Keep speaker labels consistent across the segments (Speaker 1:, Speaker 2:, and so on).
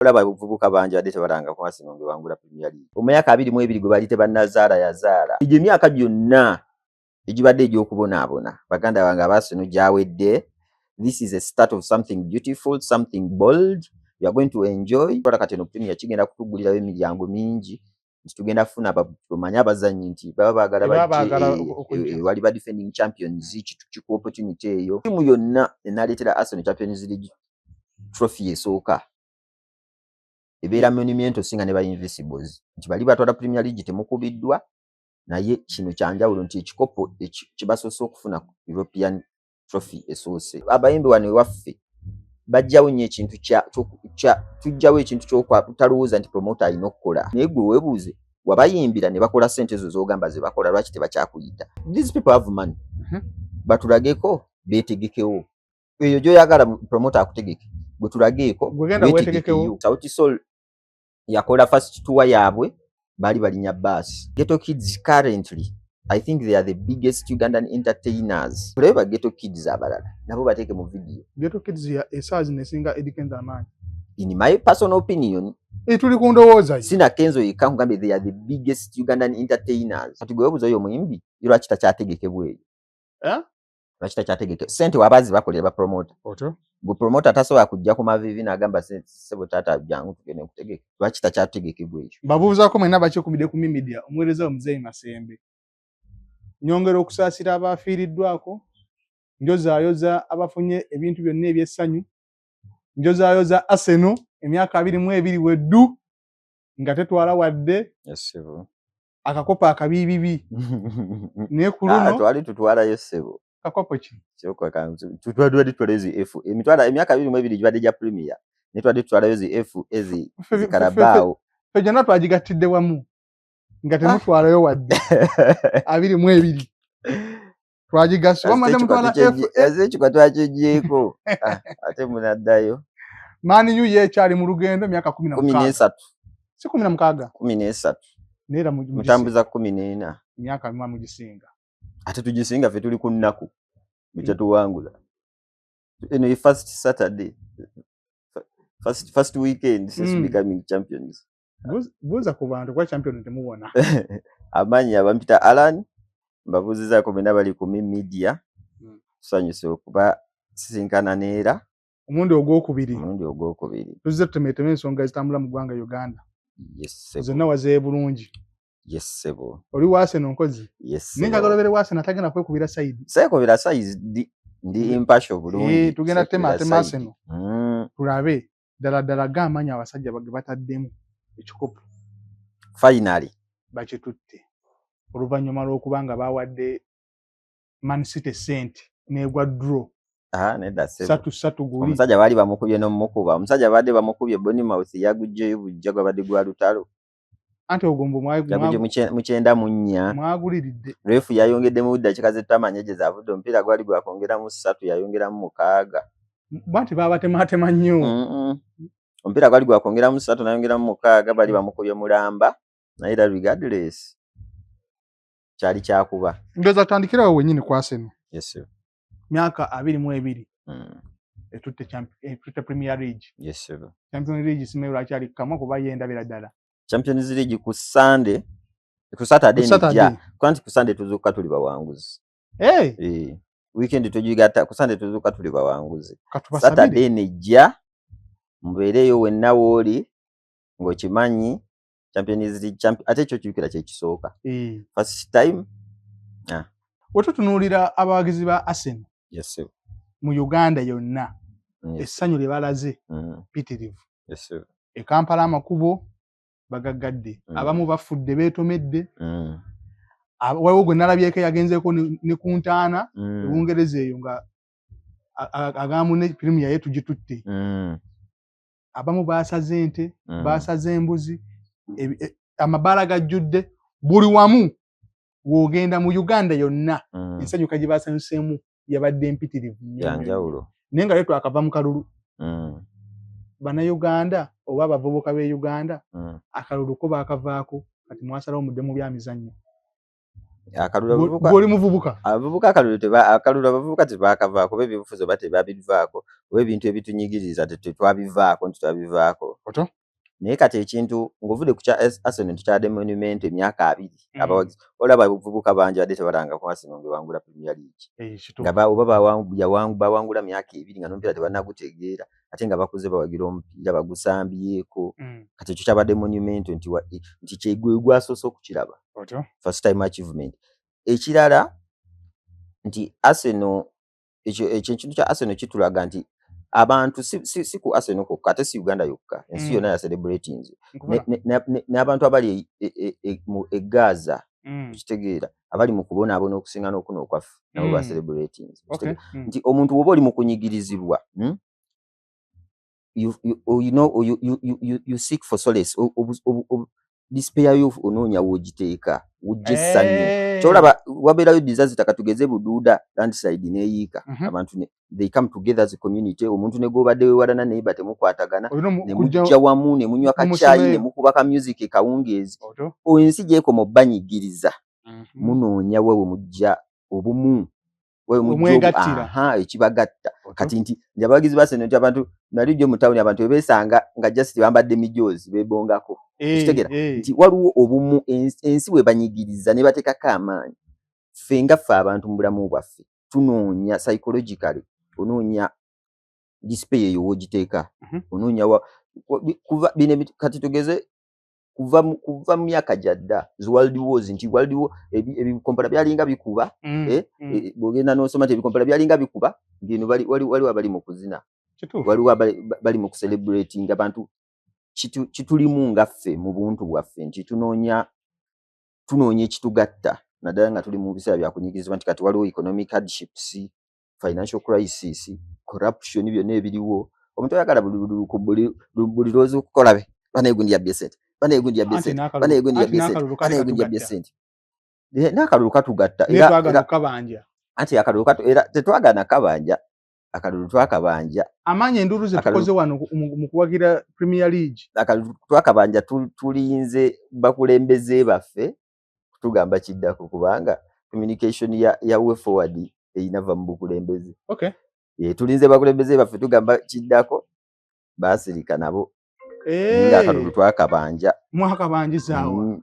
Speaker 1: olaba abavubuka bangi badde tebalanga ku Arsenal ng'ebangula Premier League. Mu myaka 22 gwe bali tebannazaala yazaala. Egyo emyaka gyonna egibadde egy'okubonaabona baganda bange aba Arsenal gyawedde. This is a start of something beautiful, something bold. You are going to enjoy. Kati eno Premier kigenda kutugulirawo emiryango mingi. Tugenda kufuna bamanyi abazannyi nti baba baagala bajje wali ba defending champions kiku opportunity eyo. Timu yonna enaleetera Arsenal Champions League trophy esooka ebeera monumental singa ne ba Invincibles nti bali batwala Premier League temukubiddwa naye kino kyanjawulo nti ekikopo kibasoose okufuna European trophy esoose. Abayimbi wano ewaffe bajjawo nnyo ekintu tujjawo ekintu ky'okutalowooza nti promoter alina okukola naye gwe weebuuze wabayimbira ne bakola ssente ezo z'ogamba ze bakola lwaki tebakyakuyita. These people have money. Batulageko beetegekewo eyo gy'oyagala promoter akutegeke bwe tulageeko weetegekeyo. Sauti Sol yakola first tour yaabwe bali balinya baasi. Ghetto Kids currently I think they are the biggest Ugandan entertainers. Kuleba Ghetto Kids abalala nabo bateeke mu video.
Speaker 2: Ghetto Kids ya esaazi nesinga Eddie Kenzo amaanyi.
Speaker 1: In my personal opinion,
Speaker 2: tuli ku ndowooza
Speaker 1: sina Kenzo yekka ngambe they are the biggest Ugandan entertainers. Kati gwe weebuuza oyo muyimbi lwaki takyategekebwa eyo? Lwaki takyategeke ssente wabazi bakolera ba promoter. Gwe promoter tasobola kujja ku mavivi n'agamba sebo taata jangu tugende kutegeke. Lwaki takyategekebwa eyo?
Speaker 2: Babuuzaako mwena bakyekubidde ku media omuweereza Omuzeeyi Masembe. Nyongera okusaasira abafiiriddwako, njozaayoza abafunye ebintu byonna ebyessanyu, njozaayoza Arsenal emyaka 22 weddu nga tetwala wadde akakopo akabibibi. Naye ku luno
Speaker 1: twali tutwalayo ssebo.
Speaker 2: Kakopo ki?
Speaker 1: Tutwadde ezi F. Emyaka 22 gibadde gya Premier. Ne twadde tutwalayo ezi F ezi Carabao.
Speaker 2: Ffe gyonna twagigattidde wamu. Nga temutwalayo wadde 22 twagigasa wamade mutwala
Speaker 1: ekikwa twakiggyeko ate munaddayo.
Speaker 2: Man U yekyali mu lugendo emyaka 13 si 16 neera
Speaker 1: mutambuza 14
Speaker 2: emyaka mwa mugisinga
Speaker 1: ate tugisinga ffe tuli ku nnaku mukyetuwangula. Eno first Saturday first weekend since becoming champions.
Speaker 2: Buuza ku bantu kwa champion temubona.
Speaker 1: Amanyi abampita Alan mbabuuzizaako bena bali ku media tusanyuse okuba sisinkana neera
Speaker 2: omundi ogwokubiri tuzze tutemeteme ensonga ezitambula mu ggwanga Uganda. Zonna wazee bulungi.
Speaker 1: Yes sebo.
Speaker 2: Oli wa Arsenal nkozi?
Speaker 1: Yes.
Speaker 2: Ninga galobere wa Arsenal tagenda kwekubira side.
Speaker 1: Sekubira side ndi impasho bulungi.
Speaker 2: Tugenda tema Arsenal. Tulabe ddala gaamanya abasajja bage bataddemu ekikopo.
Speaker 1: Finally
Speaker 2: bakitutte oluvannyuma lw'okubanga bawadde Man City sente negwa draw.
Speaker 1: Nedda sebo.
Speaker 2: 3-3 guli.
Speaker 1: Omusajja bali bamukubye n'omukuba. Omusajja badde bamukubye Bournemouth yagujjeyo bujja gwa badde gwa lutalo.
Speaker 2: Ante ogombo
Speaker 1: yagujje mu 94
Speaker 2: mwaguliridde.
Speaker 1: Refu yayongedde mu dakika z'ettamanyeje zavudde omupiira gwali gwakongera mu 3 yayongera mu 6.
Speaker 2: Bati babatematema nnyo.
Speaker 1: Omupiira gwali gwakongera mu 3 nayongera mu 6 bali bamukubye mulamba naye regardless kyali kyakuba.
Speaker 2: Ndoza tandikirawo wennyini kwa Arsenal.
Speaker 1: Yes sir.
Speaker 2: Myaka 22 etutte Premier League.
Speaker 1: Yes sir.
Speaker 2: Champions League simero akyali kamwe kuba yendabira ddala.
Speaker 1: Champions League ku Sunday ku Saturday nijja kwanti ku Sunday tuzuka tuli bawanguzi. Weekend tujigata ku Sunday tuzuka tuli bawanguzi. Saturday nijja mbeereyo wenna wooli ng'okimanyi Champions League ate ekyo kibikira kye kisooka. First time
Speaker 2: otutunuulira abawagizi ba Arsenal.
Speaker 1: Yes sir.
Speaker 2: Mu Uganda yonna essanyu lye balaze pitirivu.
Speaker 1: Yes sir.
Speaker 2: E Kampala amakubo bagaggadde abamu bafudde beetomedde. Waliwo gwe nalabyeko yagenzeeko ne ku ntaana Bungereza eyo nga agamu ne Premier yetu gitutte. Abamu baasaze ente baasaze embuzi amabaala gajjudde buli wamu wogenda mu Uganda yonna ensanyuka gye baasanyuseemu yabadde empitirivu
Speaker 1: yanjawulo
Speaker 2: naye nga leero akava mu kalulu. Bannayuganda oba abavubuka b'e Uganda akalulu ko baakavaako kati mwasalawo mudde mu byamizannyo.
Speaker 1: akalulu abavubuka
Speaker 2: goli muvubuka
Speaker 1: akalulu abavubuka tebakavaako oba ebyobufuzi oba tebabivaako oba ebintu ebitunyigiriza tetwabivaako ntitwabivaako naye kati ekintu ng'ovudde ku kya Arsenal tukyadde monument emyaka 2 abawagizi olaba abavubuka bangi badde tebalanga ku Arsenal ngewangula Premier League nga oba bawangula myaka 2 nga n'omupiira tebannagutegeera ate nga bakuze bawagira omupiira bagusambyeko kati ekyo kyabadde monument nti kyegwe gwasoose okukiraba first time achievement. Ekirala nti Arsenal ekintu kya Arsenal kitulaga nti abantu si ku Arsenal kokka ate si Uganda yokka ensi yonna ya celebrating n'abantu abali mu Gaza kitegeera abali mu kubonaabona okusinga n'okuno okwaffe nabo ba celebrating nti omuntu woba oli mu kunyigirizibwa you seek for solace despair yo onoonya wogiteeka wujja essanyu kyolaba wabeerayo disaster katugeze Buduuda landside neeyiika abantu they come together as a community omuntu ne gobadde wewalana naye batemukwatagana ne mujja wamu ne munywa kacaayi ne mukuba ka music kawungeezi ensi gy'ekoma obbanyigiriza munoonya wewe mujja obumu ekibagatta kati nti abawagizi basene nti abantu nali gyo mu town abantu beesanga nga just bambadde mijoozi beebongako kitegera nti waliwo obumu ensi we banyigiriza ne bateekako amaanyi ffe nga ffe abantu mu bulamu bwaffe tunoonya psychologically onoonya display eyo wogiteeka onoonya kuva bine kati tugeze kuva mu myaka jadda world wars nti world war ebikompala byalinga bikuba bwogenda n'osoma nti ebikompala byalinga bikuba ngeno waliwo abali mu kuzina waliwo bali mu kucelebrating abantu kitulimu nga ffe mu buntu bwaffe nti tunoonya ekitugatta naddala nga tuli mu biseera bya kunyigirizibwa nti kati waliwo economic hardships financial crisis corruption byonna ebiriwo omuntu ayagala buli loozi okukolabe banaegundi yabbye sente n'akalulu katugatta anti akalulu tetwagana kabanja akalulu twakabanja
Speaker 2: amaanyi enduulu ze tukoze wano mu kuwagira Premier League
Speaker 1: akalulu twakabanja tulinze bakulembeze baffe tugamba kiddako kubanga communication ya way forward eyinava mu bukulembeze tulinze bakulembeze baffe tugamba kiddako baasirika nabo nga akalulu twakabanja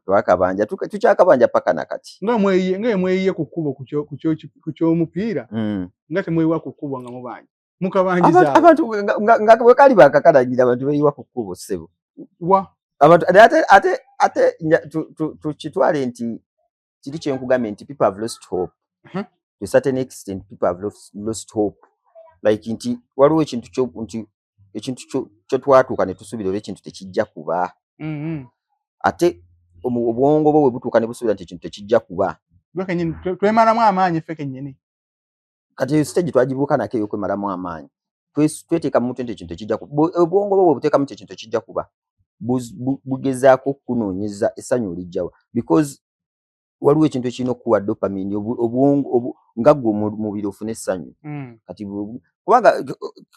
Speaker 1: twakabanja tukyakabanja paka nakati
Speaker 2: nga mweyiye ku kkubo ku ky'omupiira nga temweyiwa ku kkubo nga mubanja mukabanjiza
Speaker 1: abantu nga bwekali bakakalagira abantu beyiwa ku kkubo ssebo abantu ate tukitwale nti kiri kyenkugambye nti people have lost hope to a certain extent people have lost hope like nti waliwo ekintu kyotwatuuka ne tusuubira olw'ekintu tekijja kuba ate obwongo bwe butuuka ne busuubira nti ekintu tekijja kuba
Speaker 2: twemalamu amaanyi ffe kennyini
Speaker 1: kati stage twagibuuka nako eyokwemalamu amaanyi tweteeka mu mutwe nti ekintu tekijja kuba obwongo bwe buteekamu nti ekintu tekijja kuba bugezaako kunoonyeza essanyu olijjawa because waliwo ekintu ekirina okuwa dopamine obwongo nga gwe omubiri ofuna essanyu kati kubanga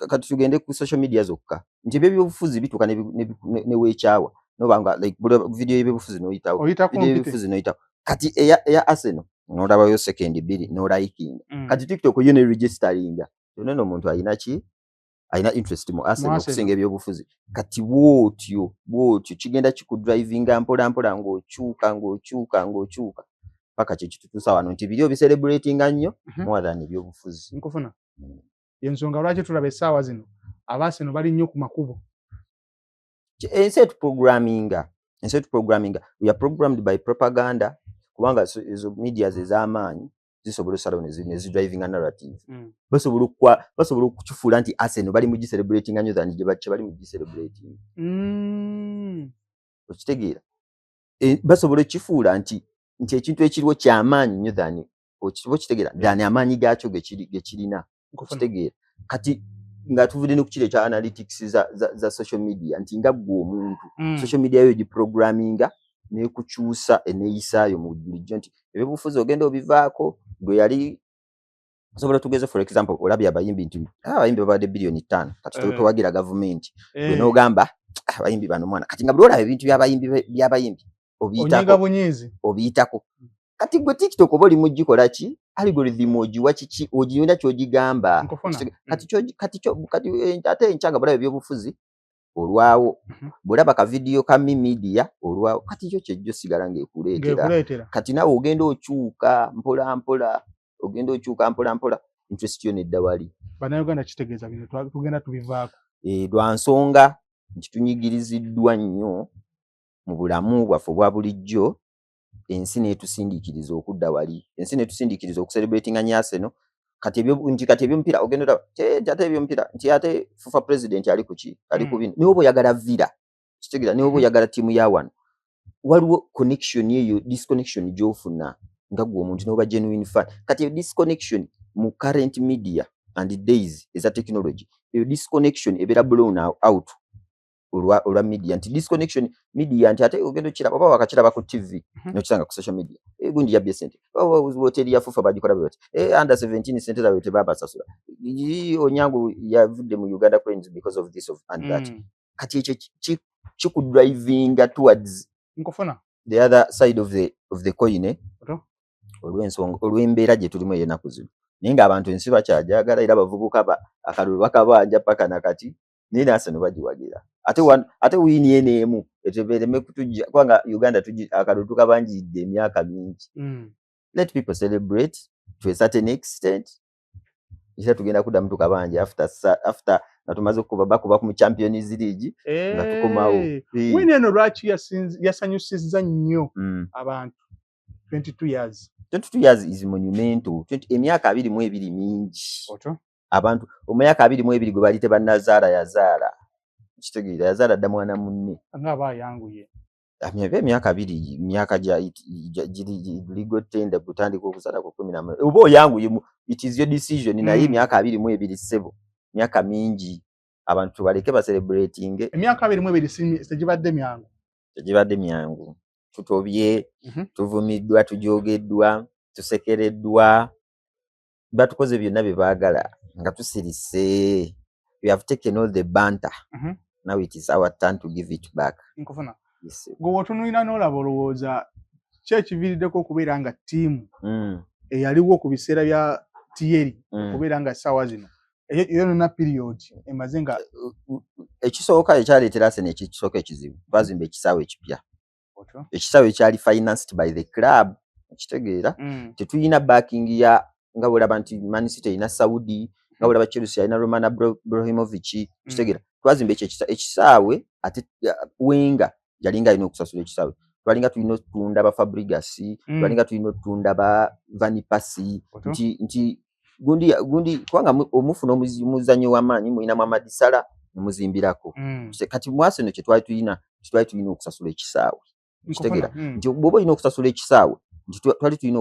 Speaker 1: kati tugende ku social media zokka nti ebyobufuzi bituuka ne weekyawa nobanga like video y'ebyobufuzi noyitawo kati eya Arsenal n'olabayo second 2 n'olikinga kati TikTok yo ne registeringa yonna n'omuntu ayina interest mu Arsenal okusinga ebyobufuzi kati bwotyo kigenda kikudrivinga mpola ng'okyuka paka kyekitutuusa wano nti biri obicelebratinga nnyo more than ebyobufuzi
Speaker 2: nkufuna yensonga lwaki tulaba essaawa zino Arsenal bali nnyo ku makubo
Speaker 1: ensi etuprogramminga we are programmed by propaganda kubanga ezo media ez'amaanyi zisobola osalawo ne zidrivinga narrative basobola okukifuula nti Arsenal bali mu gicelebratinga nnyo than gye bali mu gicelebrating okitegeera basobola okukifuula nti ekintu ekiriwo kyamaanyi nnyo than okitegeera than amaanyi gaakyo gekirina okitegeera kati nga tuvudde ne ku kiro ekya analytics za social media nti nga gwe omuntu social media yo giprogramminga nekukyusa eneeyisaayo mu bulijjo nti ebyobufuzi ogenda obivaako gwe yali osobola tugeze for example olabye abayimbi nti abayimbi babadde bilioni 5 kati towagira gavumenti gwe n'ogamba abayimbi bano mwana kati nga buli olaba ebintu by'abayimbi obiyitako kati gwe TikTok oba oli mugikola ki algorithm ogiwa kiki ogiyunda ky'ogigamba kati ate enkyanga bulabe by'obufuzi olwawo bw'olaba ka video ka media olwawo kati kyo kyejjo sigala ng'ekuleetera kati nawe ogenda okyuka mpola mpola interest yo nedda wali.
Speaker 2: Bannayuganda kitegeeza bino tugenda tubivaako.
Speaker 1: Lwa nsonga nti tunyigiriziddwa nnyo mu bulamu bwaffe obwa bulijjo, ensi n'etusindiikiriza okudda wali, ensi n'etusindiikiriza okucelebratinga Arsenal. Kati eby'omupiira ogenda ate eby'omupiira nti ate FIFA president ali ku ki ali ku bino niwe oyagala Villa kitegeera niwe oyagala ttiimu ya wano waliwo connection eyo disconnection gy'ofuna nga gwe omuntu n'oba genuine fan. Kati eyo disconnection mu current media and days eza technology eyo disconnection ebeera blown out olwa media nti disconnection media nti ate ogenda okiraba oba wakakiraba ku TV n'okisanga ku social media gundi yabbye ssente hoteli ya FIFA bagikola bwe bati under 17 ssente zaabwe tebabasasula Onyango yavudde mu Uganda Cranes because of this and that. Kati ekyo kikudrivinga towards the other side of the coin olw'ensonga olw'embeera gye tulimu ey'ennaku zino naye ng'abantu ensi bakyajagala era abavubuka akalulu bakabanja paka nakati naye Arsenal bagiwagira ate wiini eneemu etebereme kutujja kubanga Uganda akalulu tukabanjiridde emyaka mingi. Let people celebrate to a certain extent era tugenda kuddamu tukabanja after nga tumaze bakuba ku Champions League nga tukomawo.
Speaker 2: Wiini eno lwaki yasanyusizza nnyo abantu 22 years
Speaker 1: is monumental. Emyaka 22 mingi abantu omuyaka 22 gwe bali tebannazaala yazaala kitegeera yazaala dda mwana munne
Speaker 2: nga bayanguye
Speaker 1: emyaka 2 myaka giri legal tender kutandika okuzaala ku 10 oba oyanguye it is your decision naye emyaka 22 sebo myaka mingi abantu tubaleke ba celebrating
Speaker 2: emyaka 22
Speaker 1: tegibadde myangu tutobye tuvumiddwa tujogeddwa tusekereddwa batukoze byonna bye baagala nga tusirise. We have taken all the banter. Now it is our turn to give it back.
Speaker 2: Nkufuna gwe wotunulira n'olaba olowooza ki ekiviiriddeko okubeera nga ttiimu eyaliwo ku biseera bya Thierry okubeera nga ssaawa zino eyo yonna period emaze nga
Speaker 1: ekisooka ekyaleetera Arsenal ekisooka ekizibu bazimba ekisaawe ekipya ekisaawe ekyali financed by the club okitegeera tetuyina backing ya nga bwolaba nti Man City erina Saudi nga bwolaba Chelsea erina Roman Abramovich kitegeera twazimba ekisaawe ate Wenger yalinga alina okusasula ekisaawe twalinga tulina otunda ba Fabregas twalinga tulina otunda ba Van Persie nti gundi kubanga omufuna omuzannyo w'amaanyi mulina Mohamed Salah nemuzimbirako kati mu Arsenal kye twali tulina okusasula ekisaawe kitegeera nti bw'oba olina okusasula ekisaawe nti twali tulina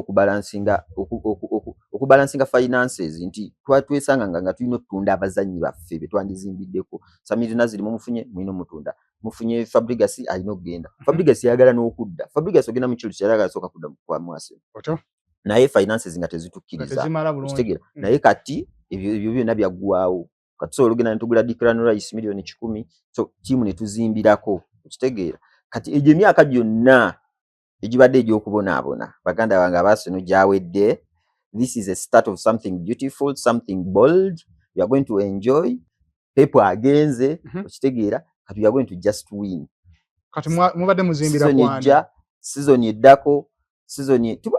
Speaker 1: okubalansinga finances nti twesanga nga tulina otunda abazannyi baffe be twandizimbiddeko. Samir Nasri mumufunye mulina omutunda mufunye Fabregas alina okugenda Fabregas yagala n'okudda Fabregas ogenda mu Chelsea yagala asooka kudda mu Arsenal naye finances nga tezitukkiriza kitegeera naye kati ebyo byonna byaggwawo kati tusobola ogenda netugula Declan Rice million 10 so tiimu netuzimbirako kitegeera kati egyo emyaka gyonna egibadde egy'okubonaabona baganda bange Arsenal gyawedde. This is a start of something beautiful, something bold. We are going to enjoy. People agenze okitegeera kati we are going to just win.
Speaker 2: Kati mubadde muzimbira kwani
Speaker 1: season eddako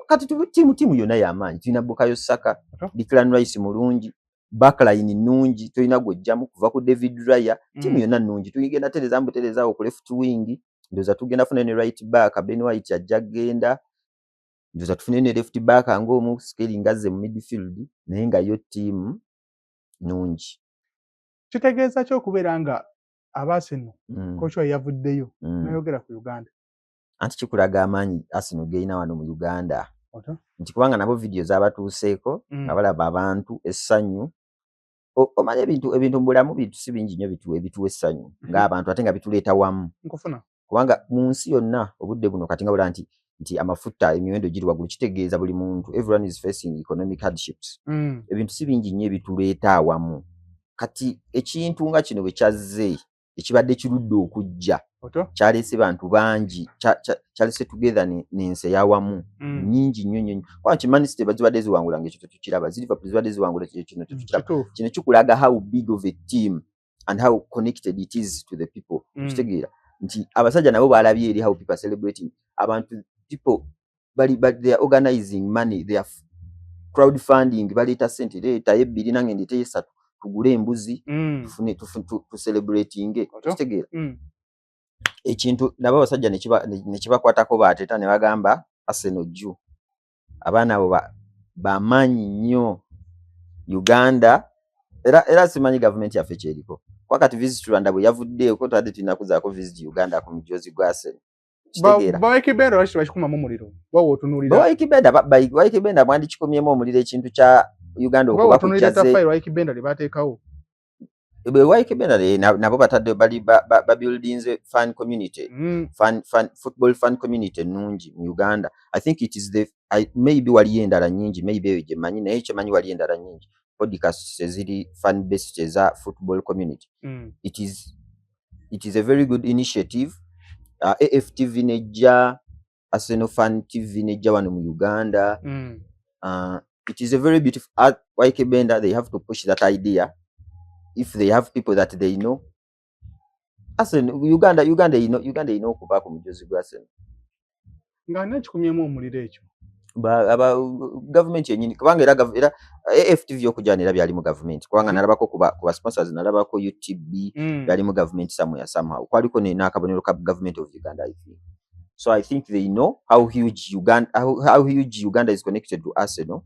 Speaker 1: kati tiimu yonna y'amaanyi tulina Bukayo Saka Declan Rice mulungi backline nnungi tulina gwojjamu kuva ku David Raya tiimu yonna nnungi tugenda terezaawo ku left wing ndoza tugenda funa ne right back Ben White ajja genda ndoza tufune ne left back ng'omu scaling azze mu midfield naye nga yo tiimu nnungi.
Speaker 2: Kitegeeza ki okubeera nga Arsenal kocha yavuddeyo nayogera ku Uganda
Speaker 1: anti kikulaga amaanyi Arsenal geyina wano mu Uganda nti kubanga nabo video z'abatuuseeko nga balaba abantu essanyu omanya ebintu mu bulamu bintu si bingi nnyo ebituwa essanyu ng'abantu ate nga bituleeta wamu kubanga mu nsi yonna obudde buno kati nga bula nti amafuta emiwendo giri waggulu kitegeeza buli muntu everyone is facing economic hardships ebintu si bingi nnyo ebituleeta awamu kati ekintu nga kino bwe kyazze ekibadde kirudde okujja kyalese bantu bangi kyalese together n'ensi yawamu nyingi nnyo kwa kimanyi site bazibadde ziwangula ng'ekyo tetukiraba Liverpool zibadde ziwangula kino tetukiraba kino kikulaga how big of a team and how connected it is to the people kitegeera nti abasajja nabo balabye eri how people are celebrating abantu people they are organizing money they are crowdfunding baleeta sente leeta ebbiri nange ndete esatu tugule embuzi tufune tu celebrating kitegeera ekintu nabo abasajja ne kibakwatako baateta ne bagamba Arsenal jju abaana abo bamaanyi nnyo Uganda era simanyi government yaffe kyeriko wakati Visit Rwanda bwe yavuddeyo ko twadde tunakuzaako Visit Uganda ku mujozi gwa Arsenal
Speaker 2: Bawekibenda lwaki bakikumamu omuliro wawo otunuulira
Speaker 1: Bawekibenda mwandi kikomyemu omuliro ekintu kya Uganda okuba
Speaker 2: kukyaze Bawekibenda lye bateekawo
Speaker 1: Bawekibenda nabo batadde bali buildings fan community football fan community nungi mu Uganda. I think it is maybe waliyo endala nyingi maybe eyo gye manyi naye kyemanyi waliyo endala nyingi podcast eziri fan based eza football community. It is a very good initiative. AFTV nejja Arsenal Fan TV nejja wano mu Uganda. It is a very beautiful Waikibenda. They have to push that idea if they have people that they know. Arsenal Uganda okuba ku mujozi gwa Arsenal
Speaker 2: nga nakikumyemu omuliro ekyo
Speaker 1: aba government yenyini kubanga era AFTV okujjanira byali mu government kubanga nalabako kuba sponsors nalabako UTB byali mu government somehow kwaliko n'akabonero ka government of Uganda I think. So I think they know how huge Uganda is connected to Arsenal.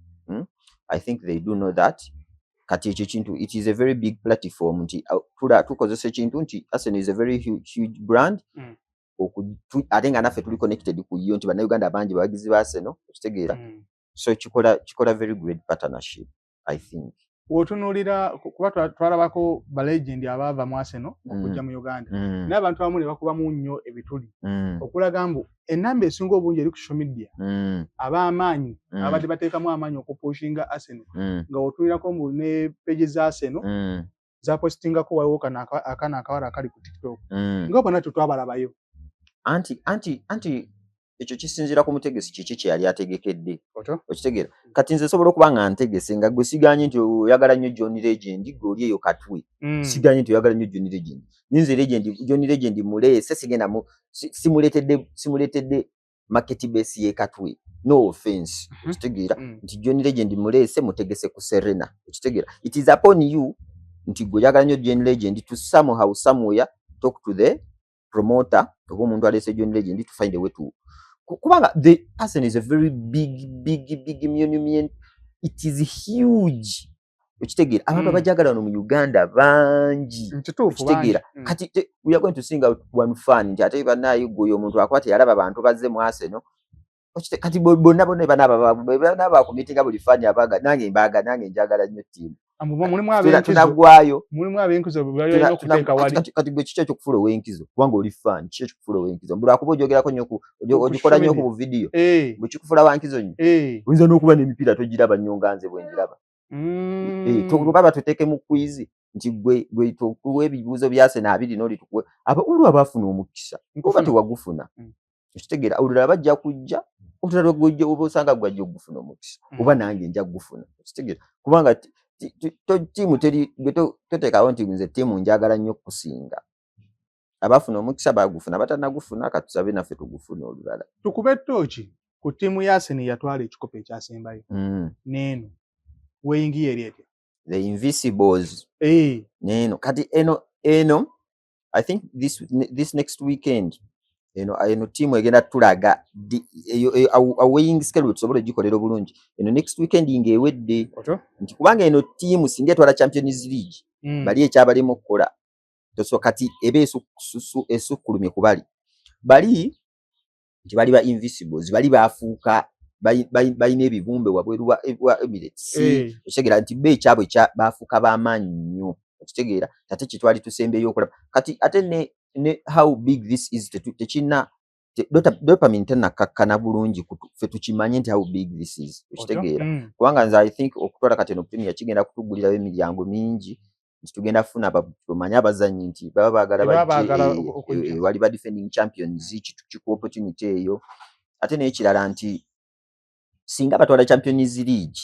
Speaker 1: I think they do know that kati ekyo kintu it is a very big platform nti tukozesa ekintu nti Arsenal is a very huge brand ate nga naffe tuli connected ku yo nti bannayuganda bangi bawagizi ba Arsenal okitegeera so kikola very great partnership I think.
Speaker 2: Wotunuulira kuba twalabako ba legend abaava mu Arsenal okujja mu Uganda n'abantu abamu ne bakubamu nnyo ebituli okulaga mbu ennamba esinga obungi eri ku social media ab'amaanyi abadde bateekamu amaanyi okupushinga Arsenal nga wotunuulirako mbu ne page za Arsenal zapostingako waliwo akana akawala akali ku TikTok nga bonna tetwabalabayo
Speaker 1: anti ekyo kisinziira ku mutegesi kiki kye yali ategekedde okitegeera kati nze sobola okuba nga ntegese nga gwe siganye nti oyagala nnyo John Legend gwe oli eyo katwe siganye nti oyagala nnyo John Legend ninze John Legend muleese sigenda simuleetedde market base ye katwe no offense okitegeera nti John Legend muleese mutegese ku Serena okitegeera it is upon you nti gwe oyagala nnyo John Legend to somehow somewhere talk to the promoter oba omuntu aleese John Legend to find a way to kubanga the Arsenal is a very big monument. It is huge okitegeera abantu abajagala wano mu Uganda bangi okitegeera kati we are going to sing out one fan nti ate banayo goyo omuntu akwate yalaba abantu bazze mu Arsenal kati bonna banaba kumitinga buli fan abaga nange njagala nnyo team
Speaker 2: mulimu ab'enkizo bali okuteeka wali
Speaker 1: kati gwe kiki ekyokufuula ow'enkizo kubanga oli fan kiki ekyokufuula ow'enkizo mbula akuba ogyogerako nnyo ogikola nnyo ku video bwe kikufuula wankizo nnyo oyinza n'okuba n'emipiira togiraba nnyo nga nze bwe njiraba baba tuteeke mu quiz nti gwe tukuwa ebibuuzo bya Arsenal 2 n'oli tukuwe olwo abaafuna omukisa oba tewagufuna okitegeera olulala bajja kujja olulala gwojja oba osanga gwajja okugufuna omukisa oba nange nja kugufuna okitegeera kubanga tiimu toteekawo nti nze tiimu njagala nnyo okusinga abaafuna omukisa bagufuna batanagufuna katusabe naffe tugufuna olulala
Speaker 2: tukube ttooki ku ttiimu ya Arsenal yatwala ekikopo ekyasembayo neeno weyingiye eri etya
Speaker 1: the Invincibles neeno kati eno I think this next weekend eno tiimu egenda tulaga awaying schedule tusobole gikolera obulungi eno next weekend ng'ewedde nti kubanga eno tiimu singa etwala Champions League bali ekyabalemu okukola toso kati ebe esukkulumye ku bali nti bali ba Invincibles bali baafuuka balina ebibumbe wabweru wa Emirates okitegeera nti be ekyabwe baafuuka b'amaanyi nnyo okitegeera ate kitwali tusembeyo okulaba kati ate ne how big this is techina dopamine tenakakkana bulungi ffe tukimanye nti how big this is okitegeera kubanga nze I think okutwala kati eno premier kigenda kutugulirawo emiryango mingi tugenda kufuna abamanya abazanyi nti baba baagala wali ba defending champions kiku opportunity eyo ate n'ekirala nti singa batwala Champions League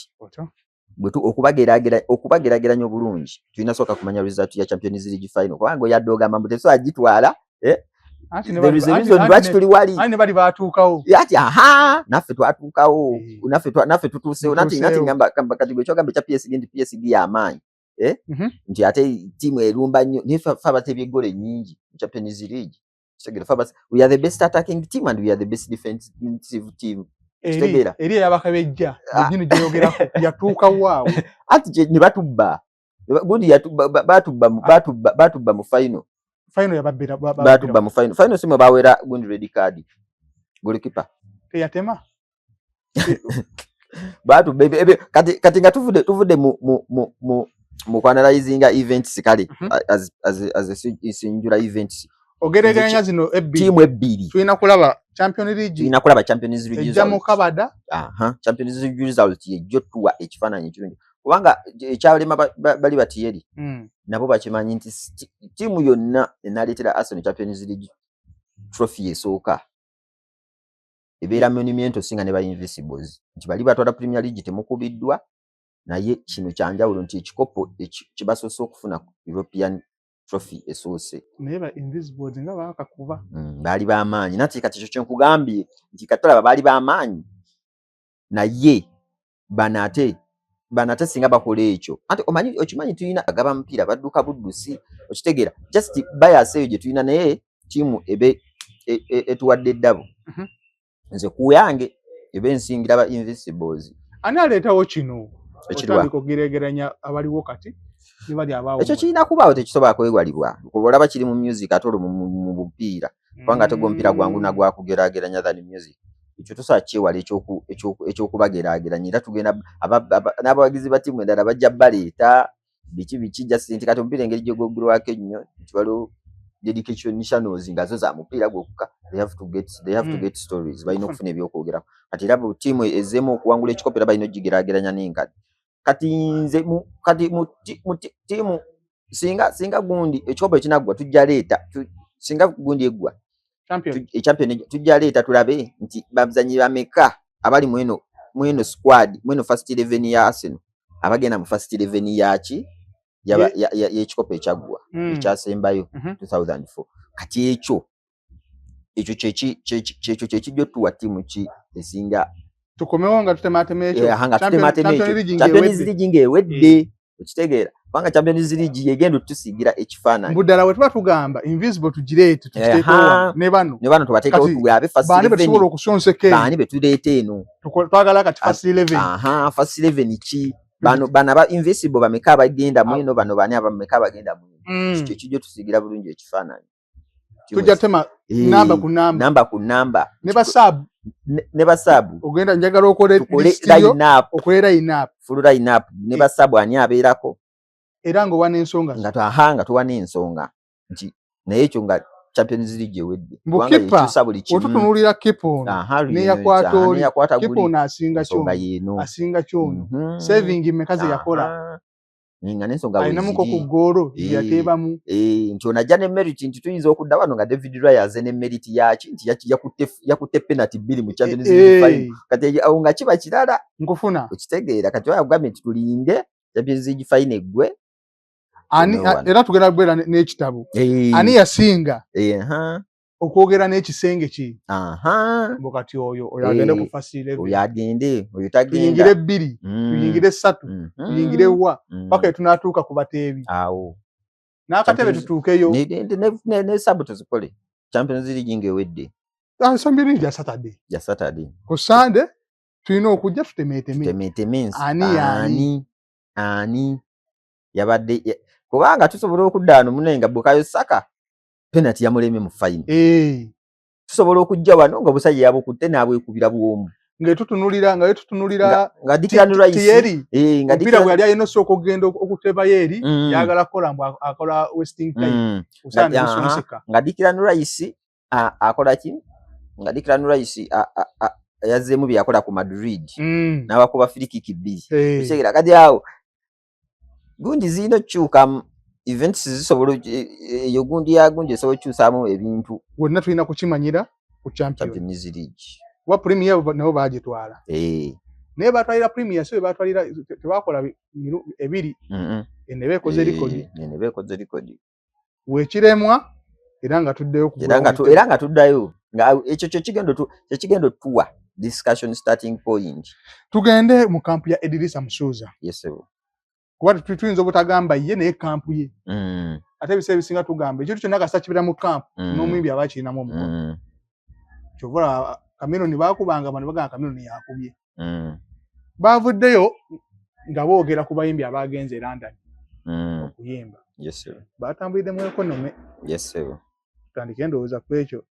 Speaker 1: okubageraageranya obulungi tulina sooka kumanya result ya Champions League final kubanga oyadde ogamba mbu tesobola gitwala lwaki tuli wali
Speaker 2: bali baatuukawo
Speaker 1: ati naffe twatuukawo naffe tutuusewo nati kati gwe kyogamba ekya PSG nti PSG y'amaanyi nti ate tiimu erumba nnyo naye ffe abatebye eggole nnyingi mu Champions League we are the best attacking team and we are the best defensive team
Speaker 2: eri eyabakabejja egyini gyeyogerako yatuukawo awo
Speaker 1: ati ne batubba gundi batubba mu final batubba mu final simwe bawera gundi red card goalkeeper
Speaker 2: teyatema
Speaker 1: batubba kati nga tuvudde mu analyzinga events kale as a singular events
Speaker 2: ogeregeranya zino
Speaker 1: tiimu ebbiri
Speaker 2: tulina kulaba Champions League ejja mu kabada
Speaker 1: Champions League result yejjo tuwa ekifaananyi ekirungi kubanga ekyalema bali batiyeri nabo bakimanyi nti tiimu yonna enaleetera Arsenal Champions League trophy esooka ebeera monumento singa ne ba Invincibles nti bali batwala Premier League temukubiddwa naye kino kyanjawulo nti ekikopo kibasoose okufuna European trophy esoose
Speaker 2: naye ba Invisibles nga bakakuba
Speaker 1: baali b'amaanyi nati kati ekyo kyenkugambye nti katolaba baali b'amaanyi naye banate singa bakola ekyo anti okimanyi tulina agaba mupiira badduka buddusi okitegeera just bias eyo gye tulina naye tiimu ebe etuwadde eddabo nze kuyange ebe nsingira ba Invisibles
Speaker 2: ani aleetawo kino ekirwa abaliwo kati
Speaker 1: ekyo kirina kubaawo tekisobola kwegwalibwa olaba kiri mu music ate olwo mu bupiira kubanga ate gwomupiira gwangu nagwakugeraageranya than music ekyo tosobola kyewala ekyokubageraageranya era tugenda n'abawagizi ba ttiimu endala bajja baleeta biki just nti kati omupiira engeri gye gwogulwako ennyo nti waliwo dedication channels nga zo za mupiira gwokka they have to get stories balina okufuna ebyokwogerako kati era ttiimu ezeemu okuwangula ekikopo era balina ogigeraageranya n'enkadde kati nze mu tiimu singa gundi ekikopo ekinaggwa tujja leeta singa gundi eggwa champion tujja leeta tulabe nti bazanyi bameka abali mweno squad mweno first 11 ya Arsenal abagenda mu first 11 yaki y'ekikopo ekyaggwa ekyasembayo 2004 kati ekyo kyekijjo tuwa tiimu ki esinga
Speaker 2: tukomewo nga tutemaatema ekyo
Speaker 1: Champions League ng'ewedde okitegeera kubanga Champions League yegenda otusigira ekifaananyi
Speaker 2: buddala bwe tuba tugamba Invisible tugireete tukiteekowa ne bano
Speaker 1: tubateekawo tugabe
Speaker 2: baani betusobola okusonseka
Speaker 1: baani betuleeta eno
Speaker 2: twagala kati first 11
Speaker 1: first 11 ki bano aba Invisible bameka abagenda mweno bano baani abameka abagenda mweno ekyo kijjo tusigira bulungi ekifaananyi
Speaker 2: tujja tema
Speaker 1: namba ku namba
Speaker 2: ne
Speaker 1: basabu
Speaker 2: ogenda njagala okole line up
Speaker 1: full line up ne basabu ani abeerako
Speaker 2: era ngo wana ensonga
Speaker 1: nga tuwana ensonga nti naye ekyo nga Champions League ewedde
Speaker 2: kubanga yekyusa buli kimu otutunulira Kipon ne yakwata Kipon asinga kyo saving mekazi yakola
Speaker 1: ninga nensonga wewe
Speaker 2: ayinamuko ku golo yatebamu
Speaker 1: nti onajja ne merit nti tuyinza okudda wano nga David Raya aze ne merit yaki nti yakutte penalty 2 mu Champions League final kati awo nga kiba kirala
Speaker 2: nkufuna
Speaker 1: okitegeera kati wayagambye nti tulinde Champions League final eggwe
Speaker 2: ani era tugenda gwera n'ekitabo ani yasinga okwogera n'ekisenge ki mbokati oyo agende ku fasile
Speaker 1: oyo agende oyo tagenda
Speaker 2: tuyingire 2 tuyingire 3 tuyingire wa paka tunatuuka ku bateebi
Speaker 1: awo
Speaker 2: n'akatebe tutuukeyo
Speaker 1: ne sabu tuzikole Champions League ng'ewedde
Speaker 2: Champions League ya Saturday ku Sunday tulina okujja tutemeeteme
Speaker 1: ani yabadde kubanga tusobola okudda wano munenga Bukayo Saka penalty yamuleme mu final tusobola okujja wano nga busajja yabukutte n'abwekubira bwomu
Speaker 2: ng'etutunulira
Speaker 1: nga Declan Rice
Speaker 2: nga mpira bwe yali ayina osooka okugenda okuteba yeeri yagala kola mbu akola wasting time usana musonseka
Speaker 1: nga Declan Rice akola ki nga Declan Rice yazzeemu bye yakola ku Madrid n'abakuba free kick 2 kitegeera kati awo gundi zino kyuka events zisobola eyo gundi yagunje so kyusaamu ebintu
Speaker 2: wonna tulina kukimanyira ku Champions
Speaker 1: League
Speaker 2: wa Premier nabo bagitwala naye batwalira Premier so batwalira tebakola ebiri enebe ekoze record wekiremwa era nga tuddeyo
Speaker 1: era nga tuddayo nga ekyo kigendo tuwa discussion starting point
Speaker 2: tugende mu kampu ya Idrissa Musuuza
Speaker 1: yes sir
Speaker 2: kuba tuyinza obutagamba ye naye kampu ye ate ebisa ebisinga tugamba ekintu kyonna kasita kibira mu kampu n'omuyimbi aba akirinamu omukono kyovula Cameron bakubanga bano bagamba Cameron yakubye bavuddeyo nga boogera ku bayimbi abagenze London okuyimba
Speaker 1: yes sir
Speaker 2: batambulidde mu economy
Speaker 1: yes sir
Speaker 2: tutandike ndowooza ku ekyo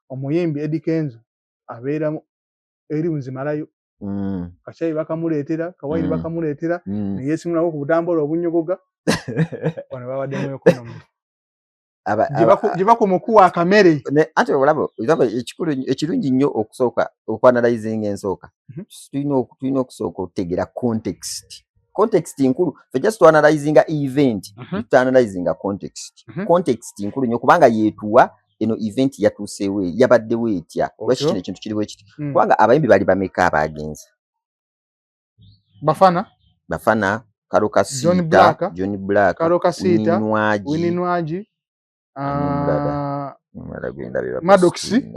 Speaker 2: omuyimbi Eddie Kenzo abeera eri Nzimalayo Kachayi bakamuleetera Kawaii bakamuleetera ne yesimulawo ku butambula obunyogoga bano babadde mu economy jiba ku mukuwa kamere
Speaker 1: ate olabo ekirungi nnyo okusooka okwanalizing ensooka tulina okusooka okutegeera context nkulu fe just to analyzing event to analyzing context nkulu nnyo kubanga yeetuwa eno event yatuuseewo yabaddewo etya lwaki kino ekintu kiriwo ekiti kubanga abayimbi bali bameka abagenza Bafana Karoka Sita John Black
Speaker 2: Karoka Sita Winnie Nwaji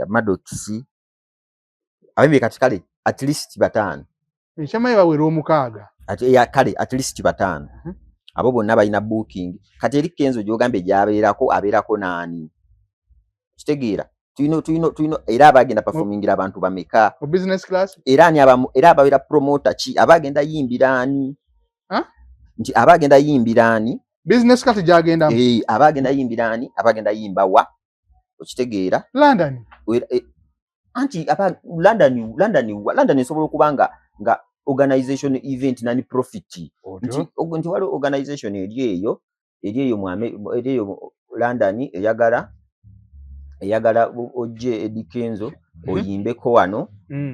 Speaker 2: Maddox
Speaker 1: abayimbi katikale at least batano
Speaker 2: nchama yawera omukaaga
Speaker 1: kale at least batano abo bonna balina booking kati eri Kenzo gyogambe abeerako nani kitegeera tulino era abagenda performingira abantu bameka
Speaker 2: mu business class
Speaker 1: era ababeera promoter ki abagenda yimbira ani nti abagenda yimbira ani
Speaker 2: business class gyagenda
Speaker 1: abagenda yimbira ani abagenda yimba wa okitegeera
Speaker 2: London
Speaker 1: anti London esobola okubanga nga organization event nani profit nti wali organization eri eyo London eyagala ojje Eddie Kenzo oyimbeko wano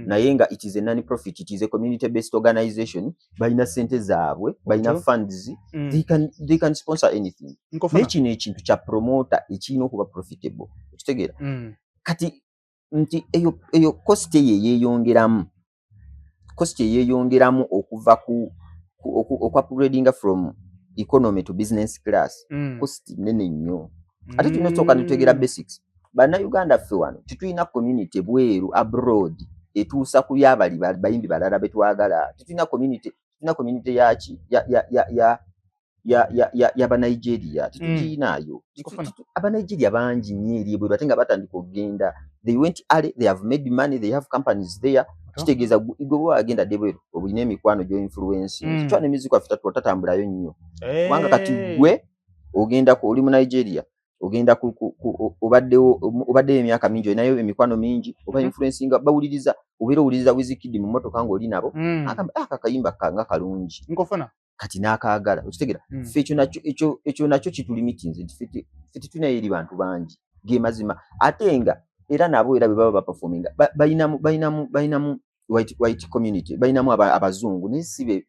Speaker 1: naye nga it is a non profit, it is a community based organization, balina sente zaabwe balina funds they can sponsor anything n'ekino ekintu kya promoter ekirina okuba profitable okitegeera kati nti eyo cost yeeyongeramu okuva ku upgrading from economy to business class cost nene nnyo ate tulina tusooka netutegeera basics bannayuganda ffe wano tetulina community bweru abroad etuusa ku yabali bayimbi balala betwagala tetulina community yaki y'Abanigeria tetugirinayo Abanigeria bangi nnyo eri ebweru ate nga batandika okugenda they went early, they have made money, they have companies there kitegeeza gwe wagenda debweru obulina emikwano gy'influence kitwa ne music after tatambulayo nnyo kubanga kati gwe ogenda oli mu Nigeria ogenda obaddeyo emyaka mingi olinayo emikwano mingi oba influencinga bawuliriza obeera owuliriza Wizkid mu mmotoka ng'oli nabo akakayimba kanga kalungi kati n'akaagala okitegeera ffe ekyo nakyo kitulimitinze ffe tetulinayo eri bantu bangi ge mazima ate nga era nabo era bwe baba baperforminga balinamu white community balinamu abazungu naye sibe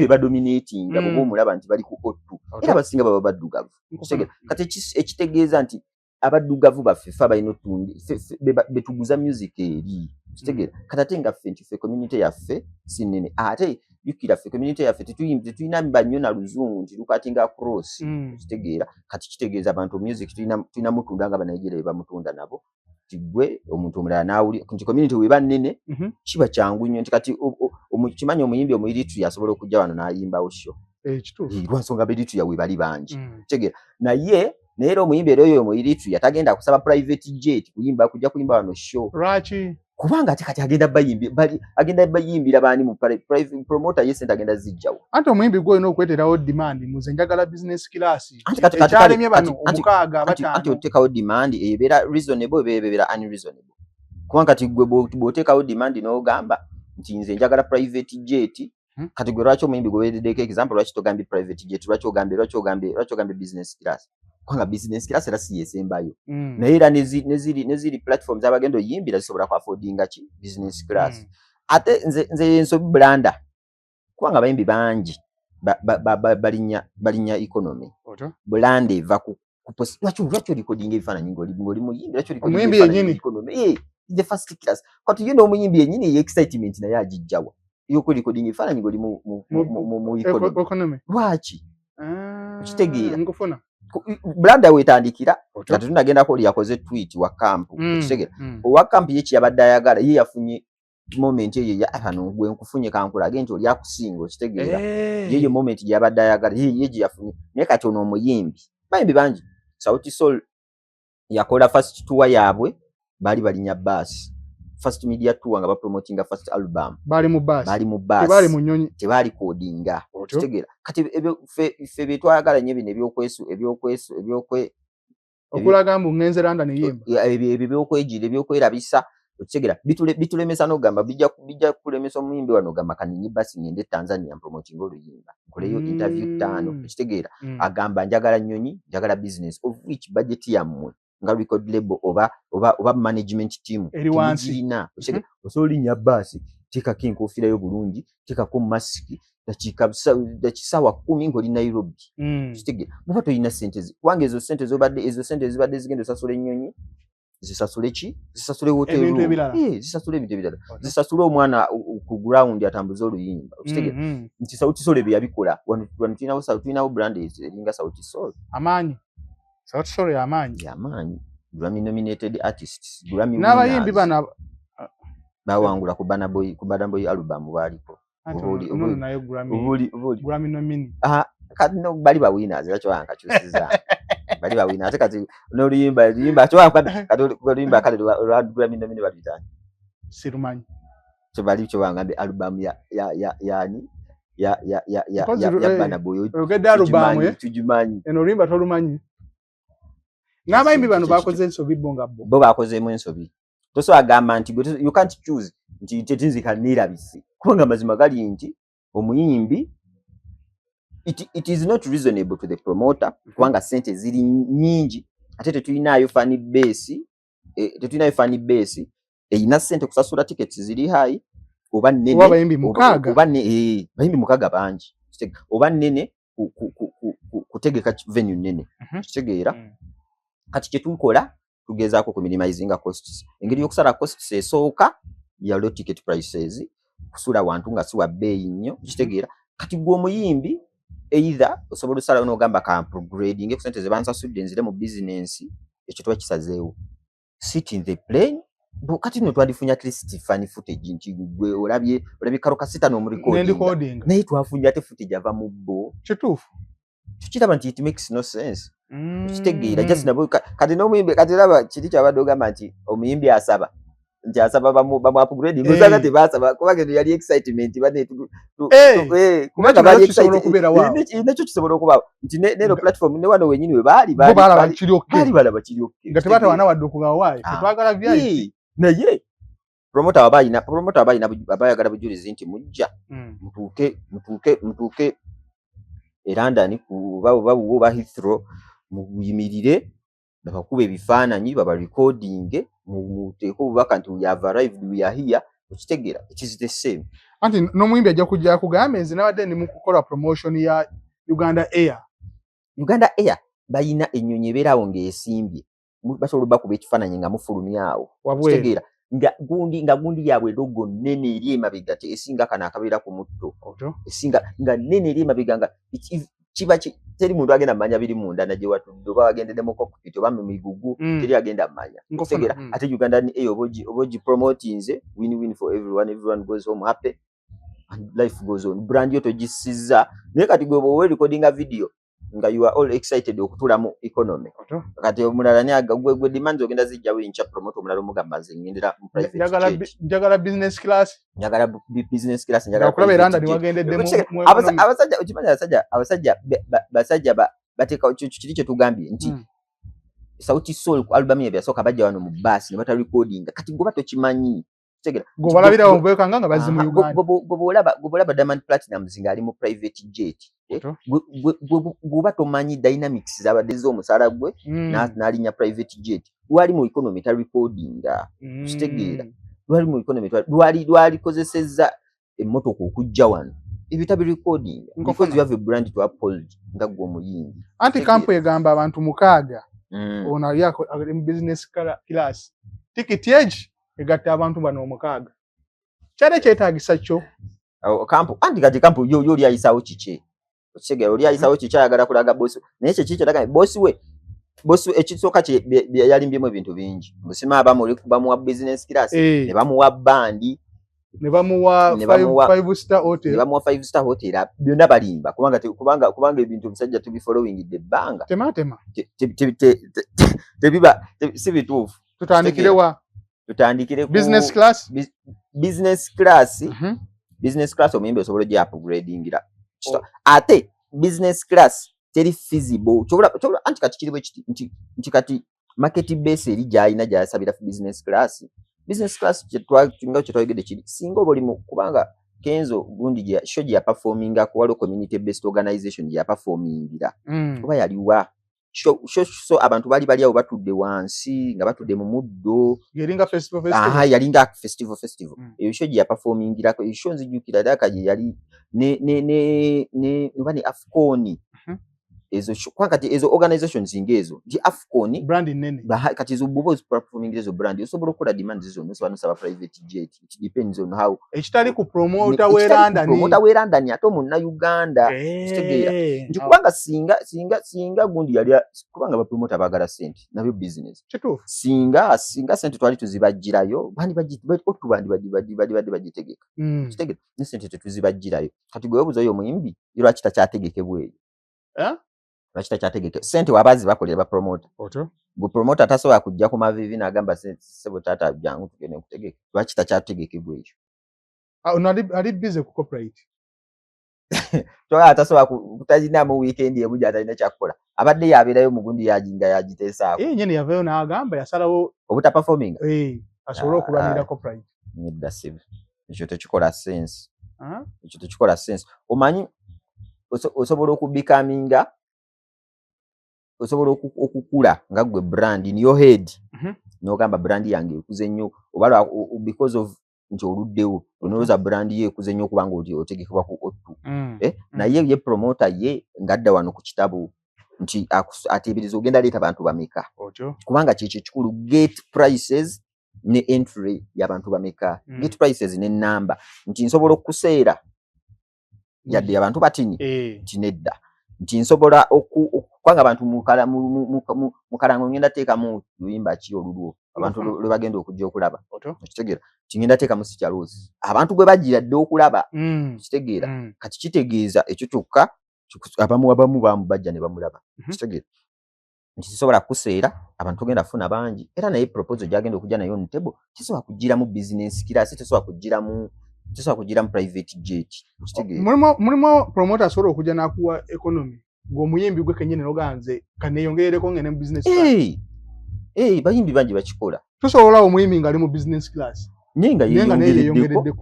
Speaker 1: badominatinga bwe omulaba nti bali ku ottu era abasinga baba baddugavu kati ekitegeeza nti abaddugavu baffe ffe balina otundi betuguza music eri kitegeera kati ate nga ffe nti ffe community yaffe si nnene ate jukira ffe community yaffe tetulina bannyo na luzungu nti lukatinga cross kitegeera kati kitegeeza abantu music tulina mutunda nga Banigeria bwe bamutunda nabo gwe omuntu omulala nawuli nti community weba nnene kiba kyangu nnyo nti kati kimanyi omuyimbi omuyiritu yasobola okujja wano n'ayimbawo sho lwansonga beritu we bali bangi kitegeera naye era omuyimbi era oyo omuyiritu yatagenda kusaba private jet kujja kuyimba wano sho
Speaker 2: lwaki
Speaker 1: kubanga ate kati agenda bayimbira baani mu private promoter yesente agenda zijjawo
Speaker 2: anti omuyimbi gwe olina okweterawo demand muze njagala business class
Speaker 1: ekyalemye
Speaker 2: bano omukaaga
Speaker 1: anti oteekawo demand ebeera reasonable ebeera unreasonable kubanga kati gwe bw'oteekawo demand n'ogamba nti nze njagala private jet kati gwe lwaki omuyimbi gweweereddeko example lwaki togambye private jet lwaki ogambye business class kubanga business class era si yesembayo naye era neziri platforms abagenda oyimbira zisobola ku affordinga ki business class ate nze ensobi bulanda kubanga bayimbi bangi balinya economy
Speaker 2: Oto
Speaker 1: brand eva ku lwaki recording ebifaananyi ng'oli muyimbi lwaki
Speaker 2: omuyimbi yennyini
Speaker 1: economy the first class kati yino omuyimbi yennyini excitement naye agijjawa yoko recording ebifaananyi ng'oli mu
Speaker 2: economy
Speaker 1: lwaki okitegeera
Speaker 2: nkufuna
Speaker 1: brand wetandikira nga tetunagendako oli yakoze tweet wa camp okitegeera owa camp ye kyabadde ayagala ye yafunye moment eyo hano gwe nkufunye kankulage nti oli akusinga okitegeera ye moment gyabadde ayagala ye yafunye naye kati ono omuyimbi bayimbi bangi Sauti Sol yakola first tour yaabwe balinya bus first media tour nga bapromotinga first album
Speaker 2: bali mu bus
Speaker 1: tebali mu nyonyi tebali codinga okitegeera kati fe betwagala nnyo bino ebyokwe
Speaker 2: okulaga mbu ngenze London yimba
Speaker 1: ebyokwejira ebyokwerabisa okitegeera bitulemesa n'ogamba bijja kulemesa omuyimbi wano ogamba kaninyi basi ngende Tanzania promoting oluyimba nkoleyo interview 5 okitegeera agamba njagala nnyonyi njagala business of which budget yammwe nga record label oba management team
Speaker 2: eriwansi
Speaker 1: osolinya basi tekako enkofiira yo bulungi tekako masiki dakisawa 10 ng'oli Nairobi okitegeera muba toyina sente kubanga ezo sente zibadde zigenda osasula ennyonyi zisasule ki zisasule hotel zisasule ebintu ebirala zisasule omwana ku ground atambuza oluyimba okitegeera nti Sauti Sol bye yabikola wano tulinawo brand eringa Sauti Sol
Speaker 2: amaanyi Sauti Sol
Speaker 1: y'amaanyi Grammy nominated artists Grammy
Speaker 2: n'abayimbi bana
Speaker 1: bawangula ku Burna Boy album baliko
Speaker 2: Grammy nominee
Speaker 1: kati no bali ba winners lwaki wankakyusiza bali ba winners kati n'oluyimba oluyimba kale lwa Grammy nominee balidani
Speaker 2: sirumanyi
Speaker 1: so bali kyo bangambe album yani ya Burna Boy
Speaker 2: ogedde album
Speaker 1: tujimanyi
Speaker 2: eno oluyimba tolumanyi n'abayimbi bano bakoze ensobi bo
Speaker 1: bakozeemu ensobi toso agamba nti you can't choose nti tetinzika nirabisi kubanga mazima gali nti omuyimbi it is not reasonable to the promoter kubanga sente ziri nyingi ate tetulinayo fan base eyina sente kusasula tickets ziri high oba nene
Speaker 2: bayimbi mukaga
Speaker 1: bayimbi mukaga bangi oba nene kutegeka venue nene kitegeera kati kyetukola tugezaako ku minimizinga costs engeri yokusala costs esooka ya low ticket prices kusula wantu nga siwa bei nnyo kitegeera kati gwe omuyimbi either osobola osala n'ogamba ka upgrading kusente ze bansasudde nzire mu business ekyo tuba kisazeewo sit in the plane kati no twadifunya at least funny footage nti gwe olabye karo kasita no recording naye twafunya ate footage ava mu bo
Speaker 2: kituufu
Speaker 1: tukiraba nti it makes no sense kitegeera just nabo kati n'omuyimbi kati laba kiri kyabadde ogamba nti omuyimbi asaba nti asaba bamu upgrading usanga tebasaba kubanga yali excitement bane
Speaker 2: kubanga bali excited
Speaker 1: nekyo kisobola okuba nti nero platform ne wano wenyini we bali
Speaker 2: balaba kiri
Speaker 1: nga
Speaker 2: tebata wana wadde okugawaye twagala byali
Speaker 1: naye promoter abayina abayagala bujulizi nti mujja mutuuke London babuwo ba Heathrow muyimirire bakuba ebifaananyi baba recording muteeko obubaka nti we have arrived we are here okitegeera it is the same
Speaker 2: anti n'omuyimbi ajja kujja kugamba nze nabadde ndi mu kukola promotion ya Uganda Air
Speaker 1: bayina ennyonyi ebeerawo ng'esimbye basobola bakuba ekifaananyi nga mufulumyawo okitegeera nga gundi yaabwe logo nene eri emabega esinga kana akabeera ku mutto esinga nga nene eri emabega nga kiba teri muntu agenda manya biri munda naje watudde oba wagendedde mu cockpit oba mu migugu teri agenda manya kutegeera ate Uganda ni obogi promoting win for everyone goes home happy and life goes on brand yo togisiza naye kati gwe bwe recording a video nga you are all excited okutula mu economy kati omulala ni agwe demand ogenda zijja wincha promote omulala omugamba nze ngendera mu private
Speaker 2: njagala business class
Speaker 1: njagala
Speaker 2: kulaba eranda ni wagendedde mu
Speaker 1: abasajja ukimanya abasajja bateka kiri kye tugambye nti Sauti Sol ku album ye byasooka bajja wano mu bus ne bata recording kati goba tokimanyi tegera
Speaker 2: gobalabira obweka nga bazi mu Uganda
Speaker 1: gobolaba Diamond Platinum zinga ali mu private jet goba tomanyi dynamics zabadde z'omusala gwe n'alinya private jet wali mu economy ta recording kitegera wali mu economy wali kozesezza emmotoka okujja wano ebitabi recording because you have a brand to uphold nga gwo muyimbi
Speaker 2: anti kampo egamba abantu mukaaga ono yako business class ticket age egatta abantu bano mukaaga kyale kyetaagisa kyo
Speaker 1: kampo anti kati kampo yo oli ayisawo kiche okigera oli ayisawo kiche ayagala kulaga boss naye kye kiche daga boss we ekisooka kye yalimbyemu ebintu bingi musima abamu bamuwa business class ne bamuwa bandi
Speaker 2: ne bamuwa 5-star hotel
Speaker 1: ne bamuwa 5-star hotel byonna balimba kubanga ebintu bisajja to be following the banga
Speaker 2: tema
Speaker 1: tebiba si bituufu tutandikire ku business class business class omuyimbi osobola gye upgradingira ate business class teri feasible chobola anti kati kiriwe nti kati market base eri gyayina gyasabira business class kinga kyetwagede kiri singa obuli mu kubanga Kenzo gundi gye show gye performinga ku walo community based organization gye performingira kuba yaliwa so abantu bali awo batudde wansi nga batudde mu muddo
Speaker 2: yalinga festival
Speaker 1: yalinga festival eyo show gye performingira ko show nzijukira daka gye yali ne ubani Afcon ezo kwakati ezo organizations ingezo di Afcon
Speaker 2: brand nene
Speaker 1: kati zo bubo performing ezo brand osobola okukola demand zizo no saba private jet it depends on how
Speaker 2: ekitali ku promoter
Speaker 1: weranda ni ato munna Uganda kitegeera nti kubanga singa gundi yali kubanga ba promoter bagala sente nabyo business
Speaker 2: kituufu
Speaker 1: singa sente twali tuzibajjirayo bandi bagitegeka kitegeera ne sente tetuzibajjirayo kati gwe obuzo yo muyimbi iro kitategekebwe Rachita chategeke sente wabazi bakolera ba promoter bu promoter tasobola kujja ku mavivi nagamba sebo tata byangu tugene kutegeka Rachita chategeke bwejo
Speaker 2: ali busy ku corporate
Speaker 1: toya atasobola kutajina mu weekend ebuja atalina kyakola abadde yabirayo mugundi yajinga yagitesaako
Speaker 2: nyene yavayo nagamba yasalawo
Speaker 1: obuta performing
Speaker 2: asobola okubanira corporate
Speaker 1: nidda sibe ekyo tekikola sense omanyi osobola okubikaminga osobola okukula nga gwe brand in your head n'ogamba brand yange ekuze nnyo oba because of nti oluddewo onooza brand ye ekuze nnyo kubanga otegekebwa ku ottu naye ye promoter ye ngadda wano ku kitabu nti ateebereza ogenda leeta abantu bameka kubanga kyekyo kikulu gate prices ne entry y'abantu bameka gate prices ne namba nti nsobola okuseera yadde abantu batini tinedda nti nsobola kwanga abantu mukalango ngenda teeka mu luyimba ki olulwo abantu lwe bagenda okujja okulaba kitegeera kingenda teeka mu sikyaluzi abantu gwe bajira dde okulaba kitegeera kati kitegeeza ekyo kyokka abamu bajja ne bamulaba kitegeera nti kisobola kuseera abantu genda funa bangi era naye proposal gyagenda okujja nayo on table kisobola kugira mu business class kisobola kugira mu private jet kitegeera
Speaker 2: mulimo promoter asobola okujja nakuwa economy ng'omuyimbi gwe kenyine noganze kaneyongerereko ngene mu business class
Speaker 1: bayimbi bangi bakikola
Speaker 2: tosobola omuyimbi ngali mu business class
Speaker 1: nenga yeyongereddeko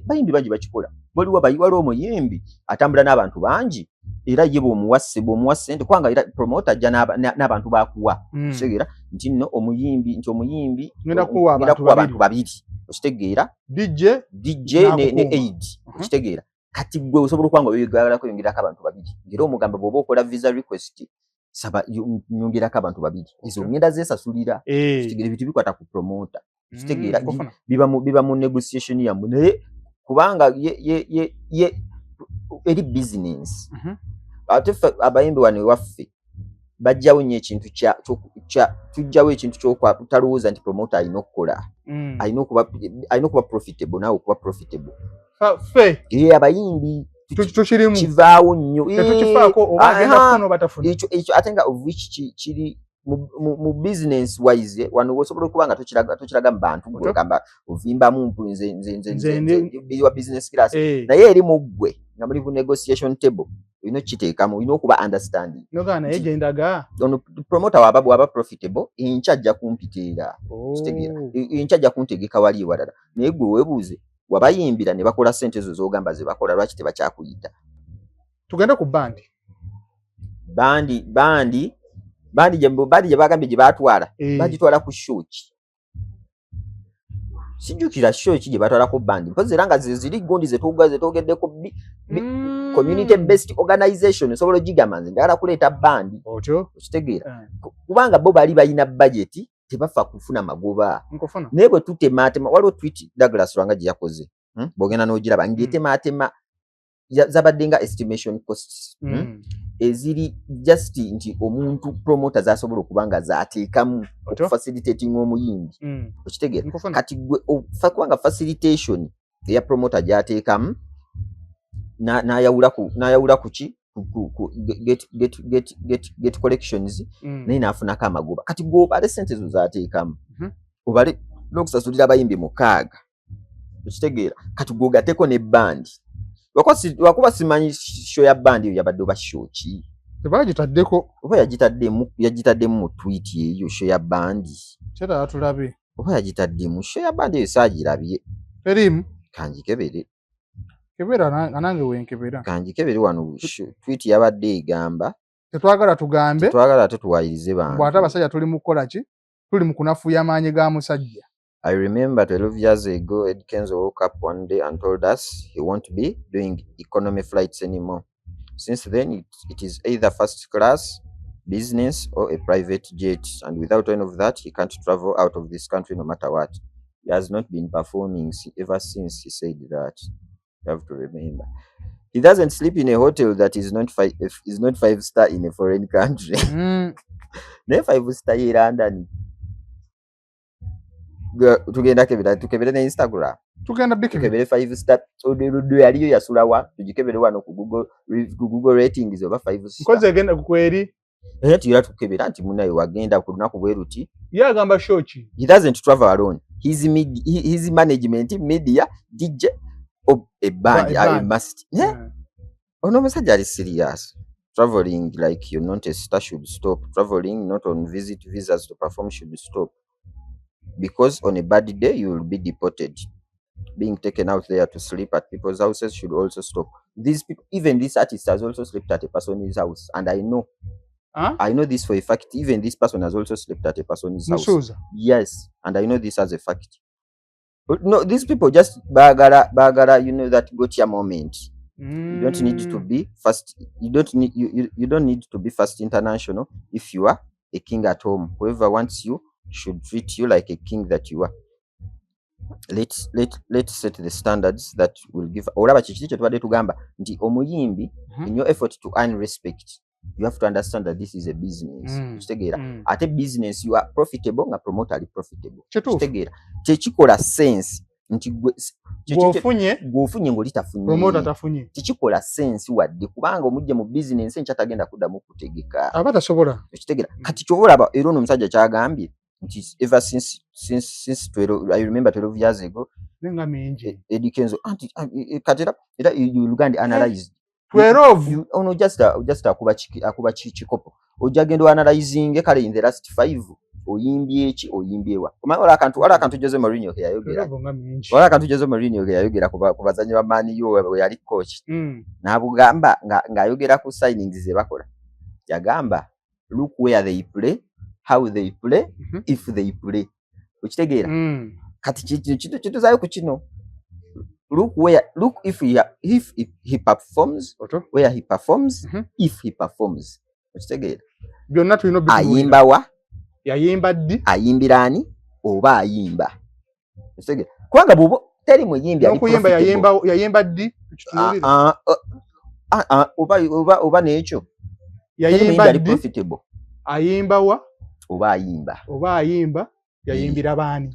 Speaker 1: bayimbi bangi bakikola waliwo omuyimbi atambula n'abantu bangi era ye bw'omuwa sente kubanga era promoter ajja n'abantu bakuwa kitegeera nti nno omuyimbi
Speaker 2: ngenda kuwa
Speaker 1: abantu babiri okitegeera DJ ne aid okitegeera kati gwe osobola okwanga oyagala kuyongerako abantu babiri ngera omugamba bw'oba okola visa request saba nyongerako abantu babiri ezo ngenda zesasulira kitegeera ebintu bikwata ku promoter kitegeera biba mu negotiation yammwe naye kubanga ye eri business ate abayimbi wano ewaffe bajjawo nnyo ekintu tujjawo ekintu ky'okutalowooza nti promoter alina okukola alina okuba profitable naawe okuba profitable abayimbi kivaawo nnyo ekyo ate nga of which kiri mu business wise wano osobola okuba nga tokiraga mu bantu gamba ovimbamu nze wa business class naye eri mu ggwe nga muli ku negotiation table olina okiteekamu olina okuba understanding
Speaker 2: naye gyendaga
Speaker 1: ono promoter waba profitable enkya ajja kumpiteera kitegeera enkya ajja kuntegeka wali ewalala naye gwe weebuuze wabayimbira ne bakola sente ezo z'ogamba ze bakola lwaki tebakyakuyita
Speaker 2: tugende ku
Speaker 1: bandi gye bagambye gye baatwala bagitwala ku shoki sijjukira show ki gye batwalako band mpozi era nga ziri gundi zetogeddeko community based organization osobola ogigamba nze njagala kuleeta band okitegeera kubanga bo bali balina budget tebafa kufuna magoba naye bwe tutemaatema waliwo tweet Douglas Lwanga gye yakoze bw'ogenda n'ogiraba ng'etemaatema zabadde nga estimation costs eziri just nti omuntu promoter zasobola okuba nga zaateekamu okufacilitating omuyimbi okitegeera kati gwe ofa kubanga facilitation eya promoter gy'ateekamu n'ayawula ku ki get collections naye n'afunako amagoba kati gwe obale sente zo zaateekamu obale n'okusasulira abayimbi 6 okitegeera kati gwe ogatteko ne bandi wakuba simanyi show ya bandi eyo yabadde oba show ki
Speaker 2: tebagitaddeko
Speaker 1: oba yagitaddemu mu tweet eyo show ya bandi
Speaker 2: kyera tulabe
Speaker 1: oba yagitaddemu show ya bandi eyo saagirabye
Speaker 2: terimu
Speaker 1: kanjikebere
Speaker 2: kebera nange wenkebera
Speaker 1: kanjikebere wano tweet yabadde egamba
Speaker 2: tetwagala tugambe
Speaker 1: tetwagala tuwayirize bantu
Speaker 2: bw'ate abasajja tuli mu kukola ki tuli mu kunafuya amaanyi ga musajja.
Speaker 1: I remember 12 years ago, Ed Kenzo woke up one day and told us he won't be doing economy flights anymore. Since then, it is either first class, business, or a private jet. And without any of that, he can't travel out of this country no matter what. He has not been performing ever since he said that. You have to remember. He doesn't sleep in a hotel that is not 5-star in a foreign country. Ne 5-star in London. Tugenda tukebere na Instagram
Speaker 2: tugenda
Speaker 1: tukebere 5-star oderudo yaliyo yasulawa tujikebere wano ku Google ratings oba 5-star
Speaker 2: koze agenda kukweri
Speaker 1: tuyira tukebera nti munayo wagenda ku lunaku bweruti
Speaker 2: yagamba shochi.
Speaker 1: He doesn't travel alone. His management media DJ a band I must ono musajja ali serious. Traveling like you're not a star should stop. Traveling not on visit visas to perform should stop. Because on a bad day, you will be deported. Being taken out there to sleep at people's houses should also stop. These people, even this artist has also slept at a person's house. And I know. I know this for a fact. Even this person has also slept at a person's house. Yes. And I know this as a fact. But no, these people just bagara, you know, that gotcha moment. You don't need to be fast. You don't need to be fast international if you are a king at home. Whoever wants you should treat you like a king that you are. Let's set the standards that will give. Olaba kiki kye tubadde tugamba nti omuyimbi in your effort to earn respect you have to understand that this is a business. Kitegeera ate business you are profitable nga promoter ali profitable. Kitegeera tekikola sense nti gwofunye ng'olitafunye
Speaker 2: promoter tafunye
Speaker 1: tekikola sense wadde kubanga omujje mu business nkyatagenda kuddamu kutegeka
Speaker 2: abatasobola.
Speaker 1: Kitegeera kati ky'olaba era ono omusajja kyagambye nti ever since 12, I remember 12 years ago
Speaker 2: nenga mingi
Speaker 1: Eddie Kenzo katera era Uganda analyzed
Speaker 2: 12
Speaker 1: ono just akuba kikopo ojja gendo analyzing kale in the last 5 oyimbye ki oyimbyewa wala akantu Jose Mourinho yayogera ku bazanyi ba Man U we yali coach n'abugamba ng'ayogera ku signings ze bakola yagamba look where they play, how they play, if they play. Ukitegeera kati kitu zayo ku kino look if he performs where he performs if he performs. Ukitegeera
Speaker 2: byonna tulino
Speaker 1: ayimba wa
Speaker 2: yayimba ddi
Speaker 1: ayimbirani oba ayimba. Ukitegeera kubanga bubo teri muyimbi ali
Speaker 2: kuyimba yayimba ddi
Speaker 1: oba n'ekyo
Speaker 2: yayimba
Speaker 1: ddi profitable
Speaker 2: ayimba wa
Speaker 1: oba ayimba
Speaker 2: yayimbira baani.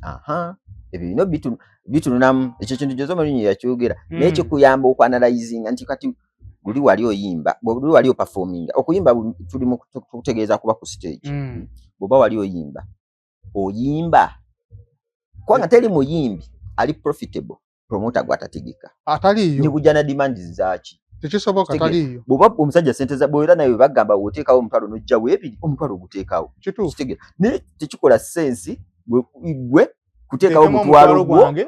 Speaker 1: Ebyo bino bitununamu ekyo kintu Jose Mourinho yakyogera n'ekyo kuyamba okwanalysing nti kati buli wali oyimba buli wali operforming okuyimba tuli mu kutegeeza kuba ku stage bwoba wali oyimba kubanga teri muyimbi ali profitable promoter gwatategeka
Speaker 2: ataliyo
Speaker 1: ni bujana demand zaaki
Speaker 2: tekisoboka ataliyo
Speaker 1: bwoba omusajja sente za bwera nayo bagamba woteekawo omutwalo n'ojja weebiri omutwalo guteekawo kitegeera ne tekikola sense gwe kuteekawo omutwalo gwange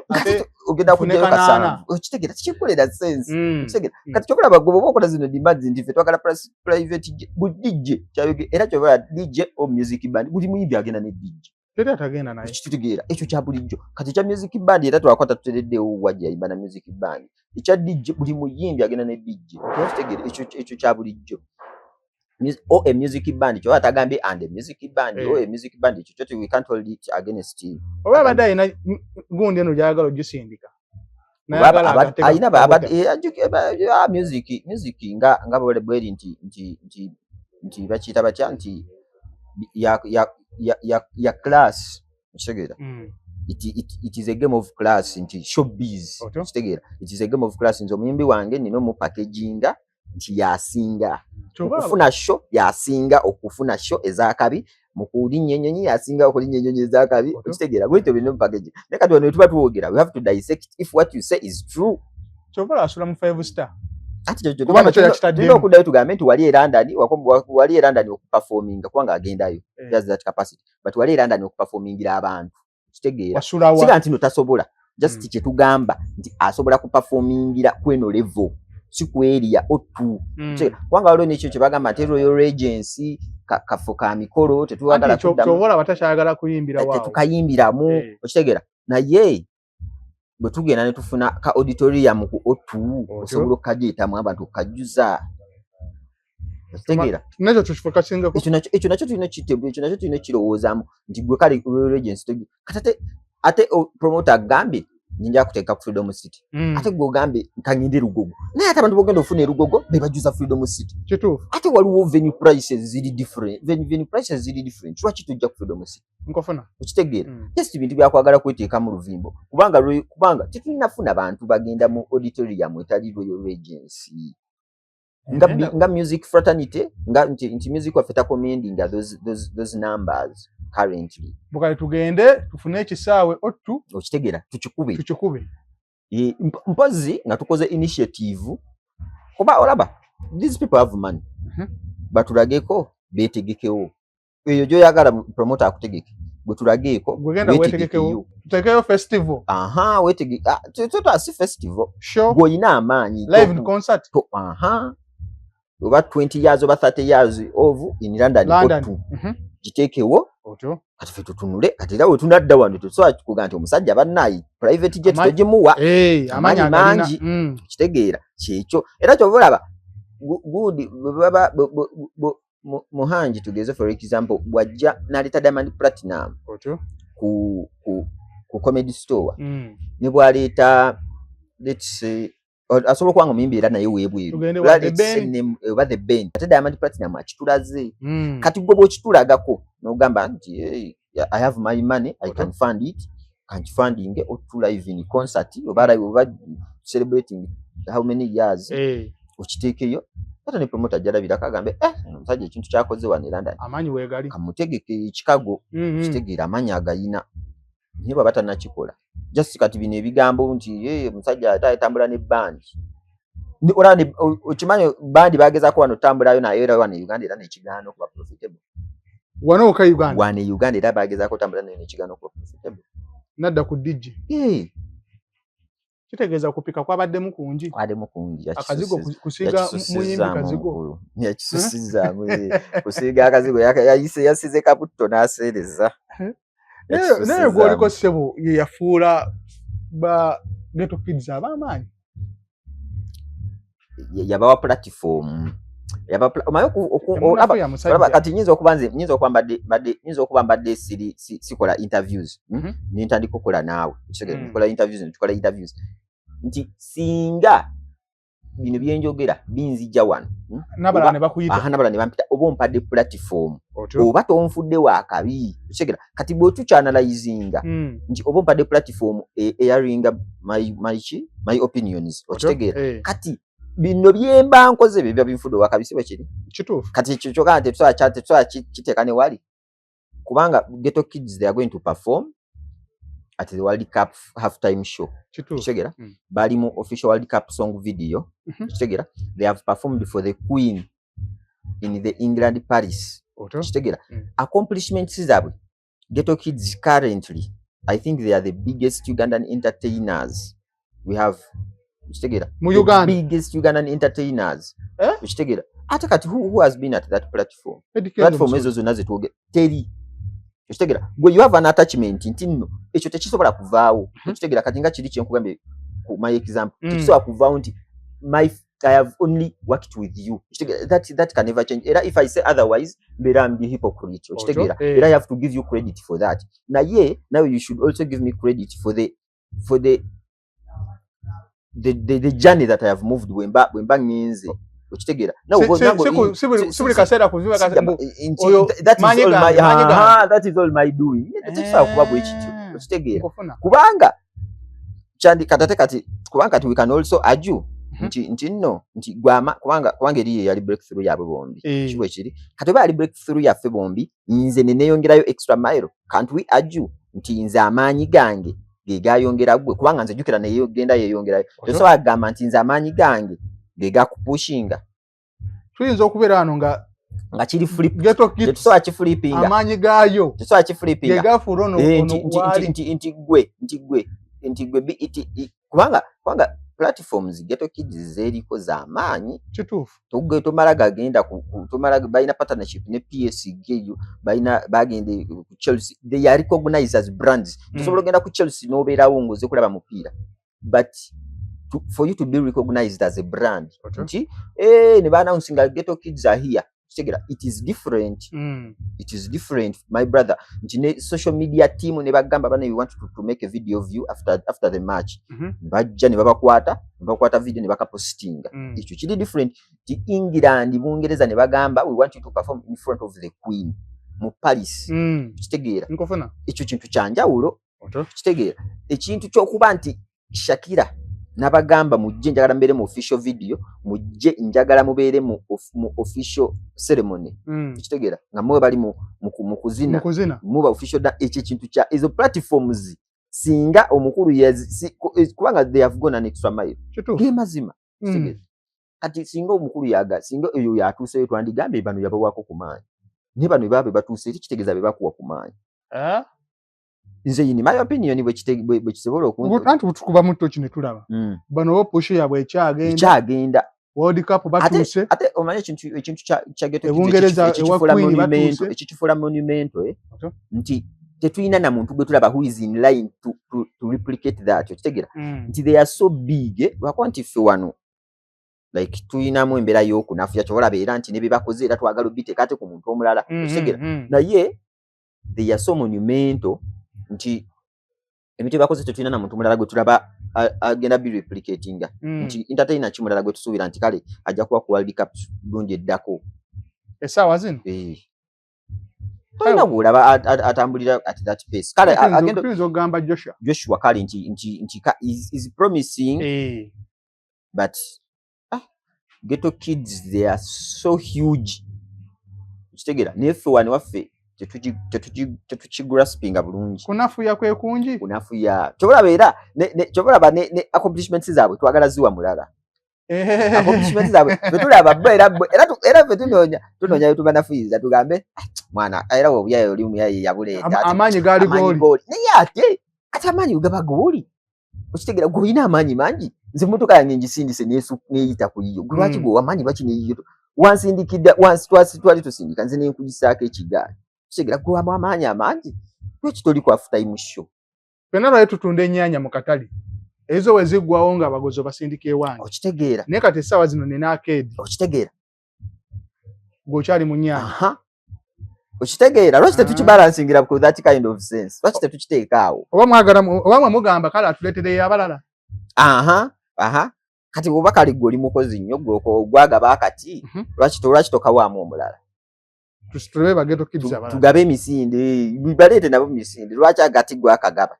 Speaker 1: ogenda kujjayo kasanvu okitegeera tekikolera sense kitegeera kati kyokulaba gwe bwoba okola zino demands nti ffe twagala private bu DJ kyayogera era kyobola DJ o music band buli muyimbi agenda ne DJ
Speaker 2: teri atagenda naye
Speaker 1: kitegeera ekyo kya bulijjo kati kya music band era twakwata tutereddewo wajja ibana music band ekya DJ buli muyimbi agenda ne DJ kitegeera ekyo kya bulijjo a music band kyo atagambye and a music band a music band ekyo we can't hold it against him
Speaker 2: oba badde ayina gundi eno gyayagala ogisindika
Speaker 1: ayina music nga bweri nti bakiyita batya nti ya class kitegeera it is a game of class nti showbiz kitegeera it is a game of class nti omuyimbi wange nino mu packaginga nti yasinga okufuna show yasinga okufuna show ezakabi mu kulinya ennyonyi yasinga okulinya ennyonyi ezakabi kitegeera bwito bino mu package ne kati wano tuba tuwogera we have to dissect if what you say is true
Speaker 2: chovala asula mu 5 star
Speaker 1: ati kyo okudayo tugambe nti wali erandani wali erandani okuperforminga kubanga agendayo just that capacity but wali erandani okuperformingira abantu kitegeera siga nti no tasobola just kye tugamba nti asobola kuperformingira kweno level si ku area otu kubanga waliwo nekyo kye bagamba nti Royal Regency kafo ka mikolo tetuwagala
Speaker 2: kyobola batashagala kuyimbira wao
Speaker 1: tetukayimbiramu okitegeera naye bwe tugenda ne tufuna ka auditorium ku otu osobola okkagiitamu abantu okkajuza kitegeera
Speaker 2: nakyo tukifuka singako
Speaker 1: ekyo nakyo tulina kitebwe ekyo nakyo tulina kirowoozamu nti gwe kale Royal Regency ate promoter agambe ninja kuteeka ku Freedom City ate gwe ogambe nkangende Lugogo naye ate abantu bogenda ofuna Lugogo bebajuza Freedom City
Speaker 2: kituufu
Speaker 1: ate waliwo venue prices ziri different venue prices ziri different lwaki tujja ku Freedom City
Speaker 2: nkofuna
Speaker 1: okitegeera just bintu byakwagala kweteeka mu luvimbo kubanga tetulinafuna bantu bagenda mu auditorium etali Royal Regency nga music fraternity nti music waffe tacommendinga those numbers currently
Speaker 2: bukale tugende tufune ekisaawe otu
Speaker 1: okitegeera
Speaker 2: tukikube
Speaker 1: mpozi nga tukoze initiative kuba olaba these people have money batulageko betegekewo eyo gyoyagala promoter akutegeke bwe tulageeko
Speaker 2: wetegekewo tutekeyo festival
Speaker 1: si festival gwoyina amaanyi
Speaker 2: live concert
Speaker 1: oba 20 years oba 30 years of in London gitekewo kati fe tutunule kati era we tunadda wano tusobola kuga nti omusajja bannayi private jet togimuwa
Speaker 2: amaanyi
Speaker 1: mangi kitegeera kyekyo era kyobalaba good Muhanji tugeze for example bwajja naleta Diamond Platinum ku comedy store ne bwaleeta let's say asobola kubanga omuyimbi era naye weebweru oba the band ate Diamond Platinum akitulaze kati gwe bw'okitulagako n'ogamba nti I have my money I can fund it kankifundinge otula live in concert oba celebrating how many years okiteekeyo ate ne promoter jalabirako agambe omusajja ekintu kyakoze wano London
Speaker 2: amaanyi weegali
Speaker 1: kamutegeke Chicago kitegeera amaanyi agayina naye bw'aba tannakikola just kati bino ebigambo nti omusajja atambula ne band okimanyi bandi bagezaako wano tambulayo naye era wano Uganda era nekigaana okuba profitable
Speaker 2: wano oka Uganda
Speaker 1: wano Uganda era bagezaako tambula naye nekigaana okuba profitable
Speaker 2: nadda ku DJ kitegeeza kupika kwabaddemu kungi akazigo kusiiga muyimbi kazigo
Speaker 1: yakisusizzaamu kusiiga akazigo yasize kaputto n'aseereza
Speaker 2: naye gwoliko ssebo ye yafuula ba Ghetto Kids ab'amaanyi
Speaker 1: yabawa platform kati nyinza okuba mbadde sikola interviews nintandika okukola naawe tukola interviews nti singa bino byenjogera binzijja wano
Speaker 2: nabala ne bakuyita
Speaker 1: nabala ne bampita oba ompadde platform oba tonfudde wakabi kitegeera kati bw'otukyanalyzinga nti oba ompadde platform airinga my opinions okitegeera kati bino byemba nkoze bye binfudde wakabi si bwe kiri
Speaker 2: kituufu
Speaker 1: kati kyokka tetwala kiteeka ne wali kubanga Ghetto Kids they are going to perform at the World Cup halftime show kitegeera bali mu official World Cup song video kitegeera they have performed for the Queen in the England Paris kitegeera accomplishments zaabwe Ghetto Kids currently I think they are the biggest Ugandan entertainers we have kitegeera
Speaker 2: mu Uganda
Speaker 1: biggest Ugandan entertainers kitegeera ate kati who has been at that platform ezo zonna zetwogera teri Okitegera gwe you have an attachment nti nno ekyo tekisobola kuvaawo. Okitegera kati nga kiri kyenkugambye ku my example tekisobola kuvaawo nti I have only worked with you. That can never change. If I say otherwise, I'm the hypocrite. I have to give you credit for that. Now you should also give me credit for the journey that I have moved when back means. That is all my doing. Kubanga we can also argue nti no nti gwama kubanga eriye yali breakthrough yabo bombi kiwe kiri kati ba yali breakthrough yaffe bombi nze neneyongerayo extra mile. Can't we argue nti nze amaanyi gange ge gayongera gwe kubanga nze jukira neyo genda yeyongerayo so agamba nti nze amaanyi gange ge gakupushinga
Speaker 2: tuyinza okubeera wano nga
Speaker 1: kiri flip geto kit so achi flipping
Speaker 2: amaanyi gayo
Speaker 1: so achi flipping
Speaker 2: ge gafulo no
Speaker 1: nti gwe kubanga platforms geto kids zeriko za maanyi
Speaker 2: kitufu
Speaker 1: tomala gagenda tomala baina partnership ne PSG bagende ku Chelsea. They are recognized as brands. Tosobola genda ku Chelsea no beera wongoze kulaba mupiira, but for you to be recognized as a brand nti ne ba announcing geto kids are here. It is different. It is different, my brother. Nti social media team ne bagamba bana you want to make a video of you after the match. Bajja ne bakwata video ne bakapostinga. Ekyo kiri different. Ti England Bungereza ne bagamba we want you to perform in front of the Queen mu Paris. Kitegeera.
Speaker 2: Nkofuna.
Speaker 1: Ekyo kintu kyanjawulo. Kitegeera. Ekintu kyokuba nti Shakira nabagamba mujje njagala mbere mu official video, mujje njagala mubere mu official ceremony. Kitegeera nga mwe bali mu kuzina muba official da ekyo kintu kya ezo platforms singa omukuru kubanga they have gone an extra mile. Mazima. Kitegeera ati singa omukuru singa eyo yatuuseyo twandigambe bano yabawako kumaanyi ne bano babe batuuse kitegeeza be bakuwa kumaanyi. Nze yini my opinion bwe kisobola okuntu
Speaker 2: anti butukuba muto kine tulaba bano bo pushe yabwe ekyagenda World Cup batuse
Speaker 1: ate omanye ekintu kya geto
Speaker 2: Bungereza
Speaker 1: ekifula monumento nti tetuyina na muntu gwe tulaba who is in line to replicate that. Kitegeera nti they are so big bakwantife wano like tuyinamu embeera y'okunafuya kyobola beera nti ne bebakoze era twagala obite kate ku muntu omulala. Kitegeera naye they are so monumental nti emiti bakoze tetuyina na muntu mulala gwe tulaba agenda be replicating nti entertainer kimulala gwe tusuubira nti kale ajja kuba ku World Cup gonje ddako
Speaker 2: esaawa zino
Speaker 1: toyina bulaba atambulira at that pace. Kale agenda
Speaker 2: okugamba
Speaker 1: Joshua kale nti is promising but Ghetto Kids they are so huge. Kitegeera nefe wani waffe tetukigraspinga bulungi.
Speaker 2: Kunafuya kwe kungi
Speaker 1: kunafuya kyobola beera kyobola ne accomplishments zaabwe twagala ziwa mulala. Accomplishments zaabwe betulaba era tunoonya yotuba nafuyiza tugambe mwana era obuyaye oli muyaye yabuleeta
Speaker 2: amaanyi gali goli
Speaker 1: naye ate amaanyi ugaba goli. Okitegeera gulina amaanyi mangi. Nze mmotoka yange ngisindise neyita ku yiyo lwaki gwe amaanyi baki neyiyo wansindikidde twali tusindika nze nenkugisaako ekigaali. Kitegeera gwe amaanyi amangi lwaki toli ku half time show.
Speaker 2: Fenna lwayo tutunda ennyaanya mu katale ezo we ziggwawo nga abagozi basindika ewange.
Speaker 1: Okitegeera
Speaker 2: naye kati essaawa zino nina akeedi.
Speaker 1: Okitegeera
Speaker 2: gwokyali mu nnyaanya.
Speaker 1: Okitegeera lwaki tetukibalansingira ku that kind of sense. Lwaki tetukiteekaawo
Speaker 2: oba mugamba kale atuleetereyo abalala.
Speaker 1: Kati bwoba kali gwe oli mukozi nnyo gwagaba akati lwaki tokawaamu omulala. Tugabe emisinde baleete nabo misinde lwaki agati gwakagaba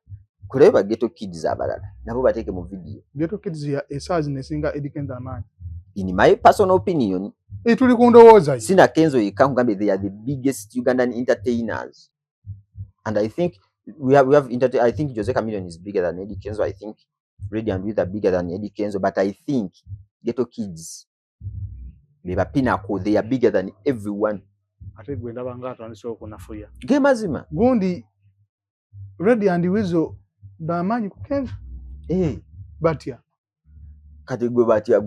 Speaker 1: kulebe ba Ghetto Kids abalala nabo bateeke mu video.
Speaker 2: Ghetto Kids ya essaawa zino esinga Eddie Kenzo amaanyi.
Speaker 1: In my personal opinion
Speaker 2: tuli ku ndowooza
Speaker 1: sina Kenzo yekka nkugambe they are the biggest Ugandan entertainers and I think we have I think Jose Chameleone is bigger than Eddie Kenzo. I think Ready and With are bigger than Eddie Kenzo, but I think Ghetto Kids they are pinnacle. They are bigger than everyone.
Speaker 2: Ate gwe ndaba nga atandise okunafuya
Speaker 1: gemazima
Speaker 2: gundi Ready and With bamaanyi ku Kenzo batya
Speaker 1: kati gwe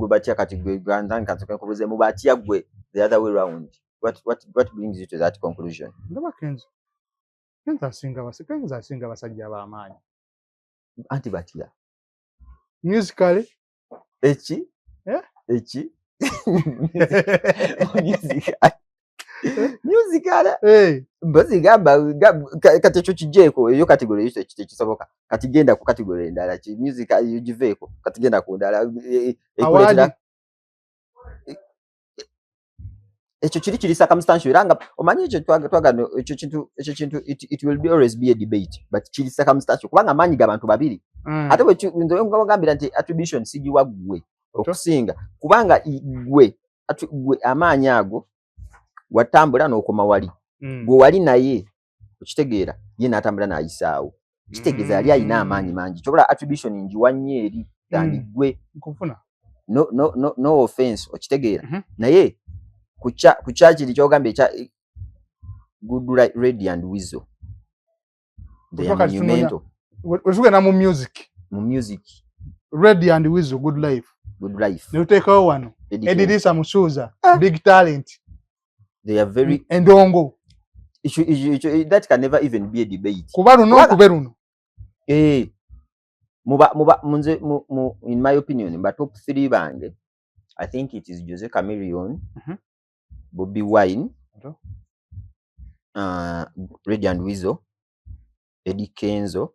Speaker 1: batya kati gwe gwandan kati kubuze mu batya gwe the other way round. What brings you to that conclusion?
Speaker 2: Ndaba Kenzo Kenza asinga basajja b'amaanyi.
Speaker 1: Anti batya.
Speaker 2: Musically?
Speaker 1: Echi?
Speaker 2: Eh?
Speaker 1: Echi? Musically?
Speaker 2: Hey.
Speaker 1: Mbazi gamba kati ekyo kijeko eyo category ekyo kisoboka. Kati genda ku category endala ki music yugiveeko. Kati genda ku ndala ekuletera. Ekyo kiri circumstantial ranga omanyi ekyo twagano ekyo kintu it will be always be a debate but kiri circumstantial kubanga amanyi g'abantu babiri ate bwe nzo ngambira nti attribution sigiwa gwe okusinga kubanga gwe amaanyi ago watambula n'okoma wali gwe wali naye okitegeera ye n'atambula n'ayisaawo kitegeeza yali ayina amaanyi mangi kyobola attribution njiwa nnyo eri tandi gwe
Speaker 2: nkufuna
Speaker 1: no offense okitegeera naye kucha kiri kyogamba ekya Good Ready and Weasel they are monumental
Speaker 2: wesugenda mu music Ready and Weasel Good Life ne uteekawo wano Edirisa Musuuza big talent
Speaker 1: they are very
Speaker 2: endongo
Speaker 1: that can never even be a debate
Speaker 2: kuba luno
Speaker 1: muba munze in my opinion but top 3 bange I think it is Jose Chameleone Bobby Wine Ready and Weasel Eddie Kenzo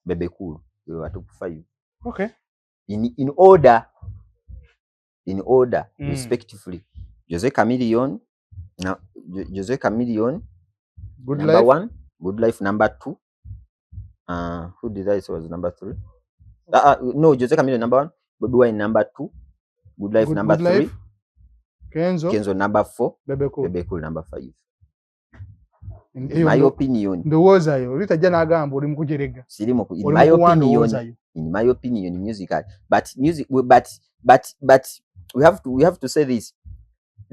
Speaker 1: Bebe Cool we were top 5
Speaker 2: okay
Speaker 1: in order respectively Jose Chameleone
Speaker 2: Good
Speaker 1: number
Speaker 2: Life
Speaker 1: 1 Good Life number 2 who did I say was number 3 no Jose Chameleone number 1 Bobby Wine number 2 Good Life number 3 Kenzo number 4 Bebe Cool number 5 in my opinion
Speaker 2: ndowooza yo litajja n'agamba oli mukujerega
Speaker 1: sirimu in my opinion musical but we have to say this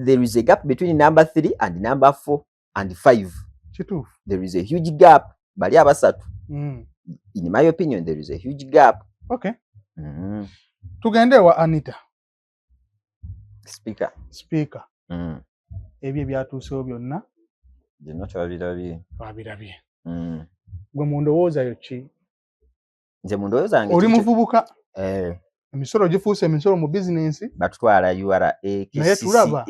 Speaker 1: there is a gap between number 3 and number 4 and 5
Speaker 2: kituufu
Speaker 1: there is a huge gap bali abasatu in my opinion there is a huge gap
Speaker 2: okay tugende wa Anita
Speaker 1: speaker
Speaker 2: ebyo ebyatuusewo byonna
Speaker 1: byonna twabirabye
Speaker 2: gwe mu ndowooza yo ki
Speaker 1: nze mu ndowooza yange
Speaker 2: oli muvubuka emisolo gifuuse emisolo mu bizinensi
Speaker 1: batutwala URA
Speaker 2: naye tulaba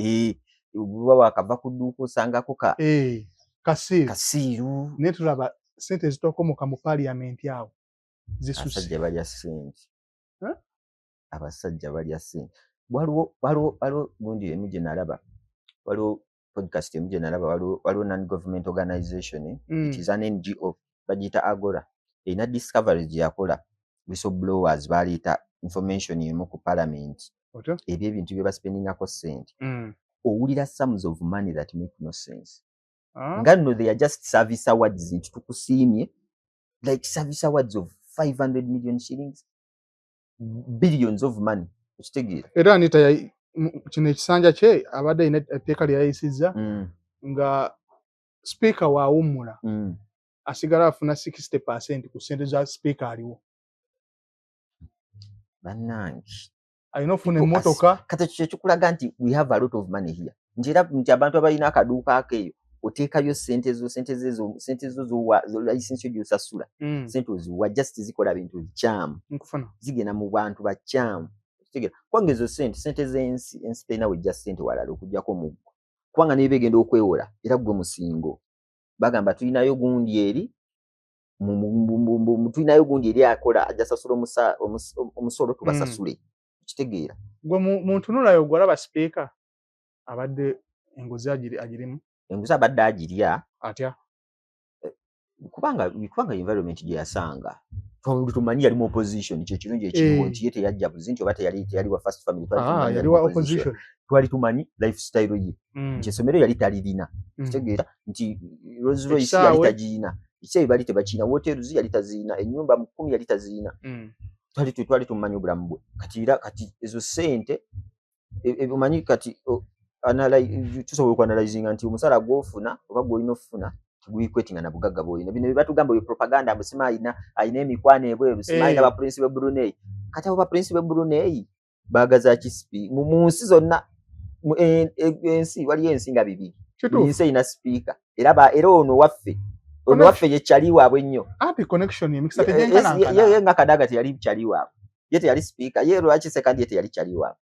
Speaker 1: bwa wakava ku dduuka osangako
Speaker 2: kasiiru naye tulaba sente zitokomoka mu parliament awo zisuse
Speaker 1: abasajja balya sente waliwo gundi emu gye nalaba waliwo podcast emu gye nalaba waliwo non-government organization it is an NGO bagiyita Agora erina discovery gye yakola whistleblowers baleeta information emu ku parliament ebyo ebintu bye baspendingako sente owulira sums of money that make no sense nga nno they are just service awards nti tukusiimye like service awards of 500 million shillings billions of money okitegeera
Speaker 2: era Anita kino ekisanja kye abadde ayina etteeka lyayisizza nga speaker waawummula asigala afuna 60% ku ssente za speaker aliwo
Speaker 1: bannange
Speaker 2: alina ofuna emmotoka
Speaker 1: kati kyekikulaga nti we have a lot of money here nti abantu abalina akaduuka akeeyo oteekayo sente zo license gy'osasula sente oziwa just zikola bintu bikyamu zigenda mu bantu bakyamu kubanga ezo sente z'ensi terina wejja sente walala okugjako omuggo kubanga naye begenda okwewola era gwe musingo bagamba tulinayo gundi eri akola ajasasula omusolo tubasasule kitegeera
Speaker 2: gwe muntunulayo gwalaba speaker abadde enguzi agirimu
Speaker 1: enguzi abadde agirya
Speaker 2: atya
Speaker 1: kubanga environment gye yasanga tumanyi yali mu opposition kyekirungi ekiriwo nti ye teyajja buzi nti oba teyali wa first family
Speaker 2: yali wa opposition
Speaker 1: twali tumanyi lifestyle ye nti essomero yali talirina kitegeera nti Rolls Royce yali tagiina ekyeyo bali tebakiina hotels yali taziina ennyumba 10 yali taziina twali tumanyi obulamu bwe kati ezo sente omanyi kati tusobola okuanalyzinga nti omusala gw'ofuna oba gw'olina ofuna guyikwetinga na bugagga bw'olina bino bye batugamba bwe propaganda mbusima ayina emikwano ebweru busima ayina baprinsi b'e Brunei kati abo baprinsi b'e Brunei baagaza ki mu nsi zonna ensi waliyo ensi nga 2 buli nsi erina sipiika era ono waffe ono waffe ye chali waabwe nnyo
Speaker 2: anti connection emikisa tegenkana
Speaker 1: ye nga Kadaga teyali chali waabwe ye teyali speaker ye lwaki second ye teyali chali waabwe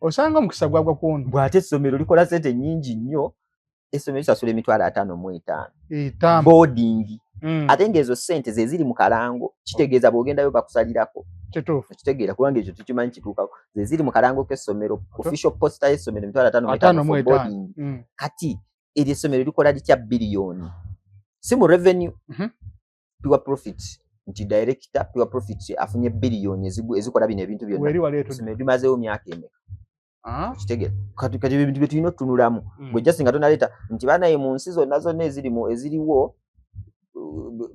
Speaker 2: osanga omukisa gwagwa kuono
Speaker 1: bw'ate essomero likola sente nnyingi nnyo essomero lisasula emitwalo 55 boarding ate ng'ezo ssente ze ziri mu kalango kitegeeza bw'ogendayo bakusalirako kitegeera kubanga ekyo tukimanyi kituukako ze ziri mu kalango k'essomero official posta y'essomero emitwalo 55 boarding kati eryo essomero likola litya biliyoni si mu revenue pure profit nti director pure profit afunye biliyoni ezikola bino ebintu byonna essomero limazeewo myaka emeka kitegeera kati ebintu bye tulina otunulamu gwe just nga tonaleeta nti banaye mu nsi zonna eziriwo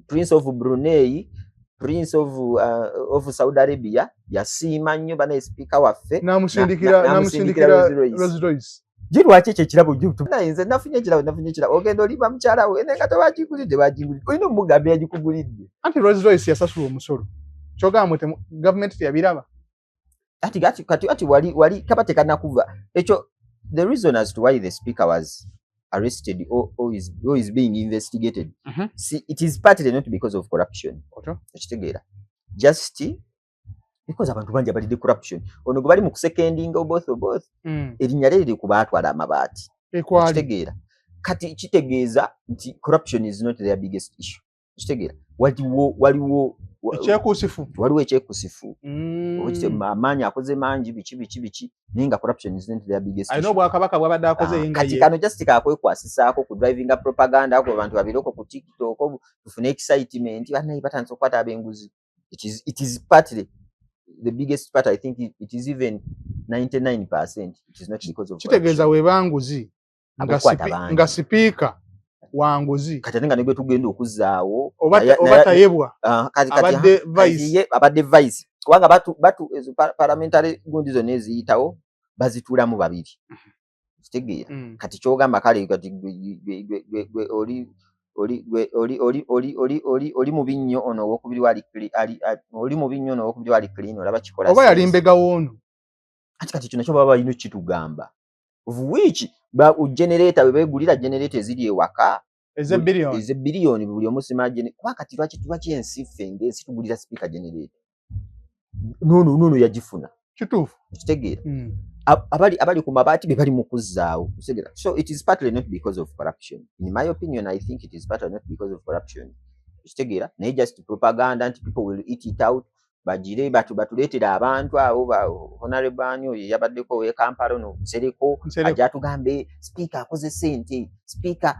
Speaker 1: Prince of Brunei, Prince of Saudi Arabia, yasiima nnyo banaye speaker waffe
Speaker 2: namusindikira Rolls Royce.
Speaker 1: Lwaki ekyo ekirabo nze nafunye ekirabo ogenda oliba mukyala we nenga tebagigulidde olina omugambye yagikugulidde
Speaker 2: anti Rolls Royce yasasula omusolo kyogamba nti gavumenti teyabiraba
Speaker 1: ati wali kaba tekanakuva ekyo the reason as to why the speaker was arrested or is being investigated. See, it is partly not because of corruption. Ekitegeera just because abantu bangi abalidde corruption ono gwe bali mu kusekendinga both erinnya lye liri ku baatwala amabaati ekitegeera kati kitegeeza nti corruption is not their biggest issue ekitegeera waliwo ekyekusifu amaanyi akoze mangi biki naye nga corruption is not their biggest issue.
Speaker 2: I know bwakabaka bwabadde akoze yenga
Speaker 1: kati kano just kakwesisaako ku driving propaganda ako abantu babiroko ku TikTok tufune excitement banayi batandise okukwata ab'enguzi. It is partly the biggest part. I think it is even 99%. It is not because of
Speaker 2: kitegeeza webanguzi nga speaker wanguzi
Speaker 1: kati nga negwe tugenda okuzaawo
Speaker 2: oba tayebwa
Speaker 1: abadde vice kubanga batu ezo parliamentary gundi zonna eziyitawo bazituulamu babiri kitegeera kati kyogamba kale kati oli mubi nnyo ono owokubiri wali clean olaba kikola
Speaker 2: oba yali mbega woono
Speaker 1: kati kino kyo baba balina kitugamba of which generator bwe beegulira generator eziri ewaka
Speaker 2: eze
Speaker 1: billion buli omu simagine kuba kati lwaki ensi ffe ng'ensi tugulira speaker generator nono yagifuna
Speaker 2: kituufu
Speaker 1: kitegeera abali ku mabaati be bali mu kuzzaawo kitegeera. So it is partly not because of corruption. In my opinion, I think it is partly not because of corruption kitegeera naye just propaganda and people will eat it out bagire batuleetera abantu abo honorable banyo yabaddeko we Kampala no Nsereko ajja tugambe speaker akoze sente speaker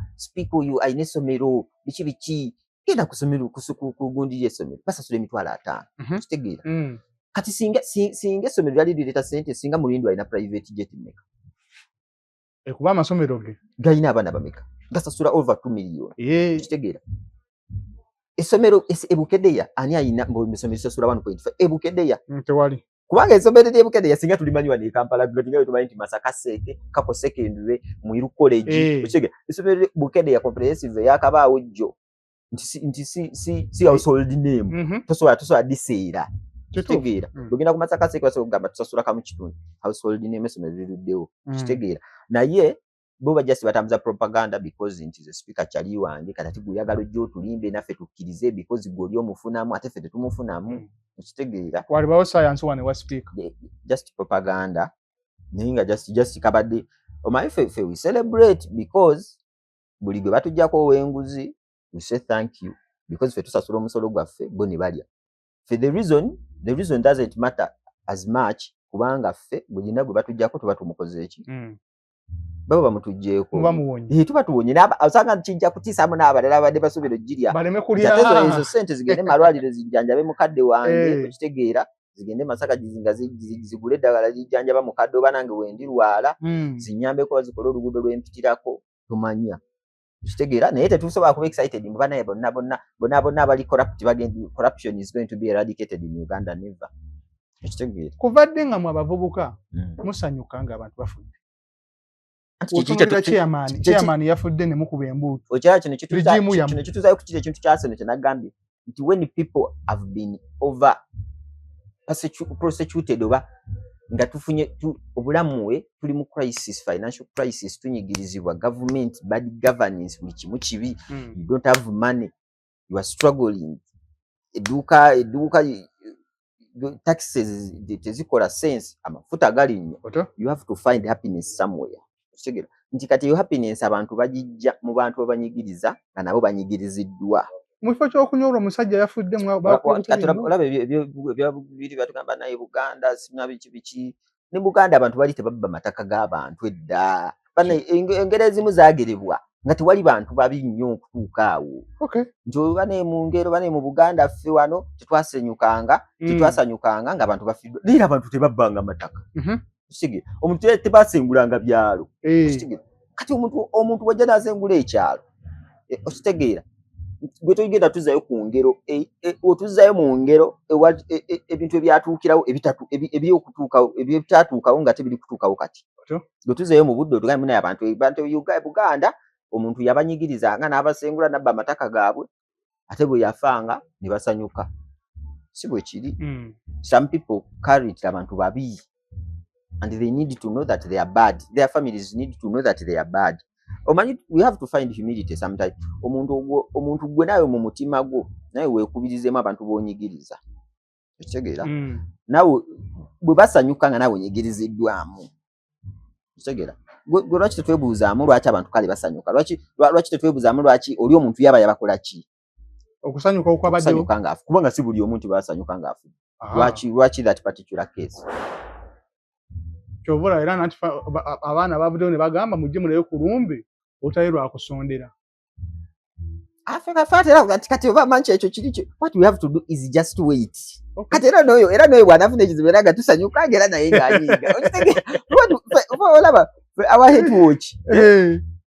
Speaker 1: oyo ayina essomero biki genda kusomero kugundi y'essomero basasula emitwalo 5 kitegeera kati singa essomero lyali lireeta sente singa mulindi alina private jet meka
Speaker 2: kuba amasomero ge
Speaker 1: galina abaana bameka gasasula over 2 million kitegeera essomero ebukedeya ani ayina essomero lisasula 1.5 ebukedeya
Speaker 2: tewali
Speaker 1: kubanga essomero ly'ebukedeya singa tulimanyiwa ne Kampala tinga tumanyi nti Masaka Seke Kapo Secondary Muiru College kitegeera essomero Bukedeya comprehensive yakabaawo jjo nti si household name tosobola diseera kitegeera ogenda ku Masaka Seke basobola kugamba tusasula kamu kitundu household name essomero liruddewo kitegeera naye bo bajja sibatambuza propaganda because nti the speaker kyali wange kati guyagala ojja otulimbe naffe tukkirize because gw'oli omufunamu ate ffe tetumufunamu kitegeera
Speaker 2: walibawo science wane wa speaker
Speaker 1: just propaganda naye nga just kabadde omanyi ffe we celebrate because buli gwe batuggyako ow'enguzi we say thank you because ffe tusasula omusolo gwaffe bo ne balya ffe the reason doesn't matter as much kubanga ffe buli na gwe batuggyako tuba tumukoze eki babo bamutujjeeko tuba tuwonye osanga kijja kutiisaamu n'abalala abadde basuubira ojjirya
Speaker 2: baleme kulya
Speaker 1: ezo ssente zigende malwaliro zijjanjabe mukadde wange okitegeera zigende Masaka zigule eddagala zijjanjaba mukadde oba nange wendirwala zinyambeko zikole oluguudo lw'empitirako tumanya kitegeera naye tetusobola kuba excited mu banaye bonna abali corruption is going to be eradicated in Uganda never kitegeera
Speaker 2: kuvadde nga mu abavubuka musanyuka nga abantu bafudde chairman yafudde ne mukuba embuutu
Speaker 1: okyala kino kituzaayo kukira ekintu kyaseno kyenagambye nti when people have been over prosecuted oba nga tufunye obulamuwe tuli mu crisis, financial crisis, tunyigirizibwa government bad governance buli kimu kibi. You don't have money, you are struggling. Eduka taxes tezikola sense, amafuta gali nnyo. You have to find happiness somewhere. Kitegeera nti kati yo happiness abantu bagijja mu bantu abanyigiriza nga nabo banyigiriziddwa.
Speaker 2: Mufo ky'okunyola omusajja yafudde
Speaker 1: olaba biri batugamba naye Buganda sina biki ne Buganda abantu bali tebabba mataka g'abantu edda. Engero ezimu zaagerebwa nga tewali bantu babi nnyo okutuuka awo. Nti bane mu ngero bane mu Buganda ffe wano tetwasanyukanga ng'abantu bafiddwa. Era abantu tebabbanga mataka. Kitegeera omuntu tebasengulanga byalo. Kitegeera kati omuntu wajja n'asengula ekyalo. Okitegeera gwe tugenda tuzayo ku ngero otuzayo mu ngero ebintu ebyatuukirawo ebyokutuukawo ebyatatuukawo nga tebiri kutuukawo kati. Gwe tuzayo mu budde otugambe naye abantu Buganda omuntu yabanyigirizanga n'abasengula nabba amataka gaabwe ate bwe yafanga ne basanyuka. Si bwe kiri. Some people carry it abantu babi and they need to know that they are bad. Their families need to know that they are bad. Omanyi, we have to find humility sometimes. Omuntu gwe nawe mu mutima gwo nawe weekubirizemu abantu b'onyigiriza. Kitegeera? Nawe bwe basanyuka nga nawe onyigiriziddwamu. Kitegeera? Gwe lwaki tetwebuuzaamu lwaki abantu kale basanyuka? Lwaki tetwebuuzaamu lwaki oli omuntu yaba yabakola ki?
Speaker 2: Okusanyuka okwabaddewo.
Speaker 1: Kubanga si buli omuntu basanyuka ng'afudde. Lwaki that particular case?
Speaker 2: Kyovula era nati abaana babuddewo ne bagamba mujje muleyo ku lumbe otali lwakusondera.
Speaker 1: Africa fatera kati oba manchi ekyo kiri what we have to do is just wait. Kati era noyo bwanafuna ekizibu era gatusanyuka era naye ng'anyiga. Olaba our head watch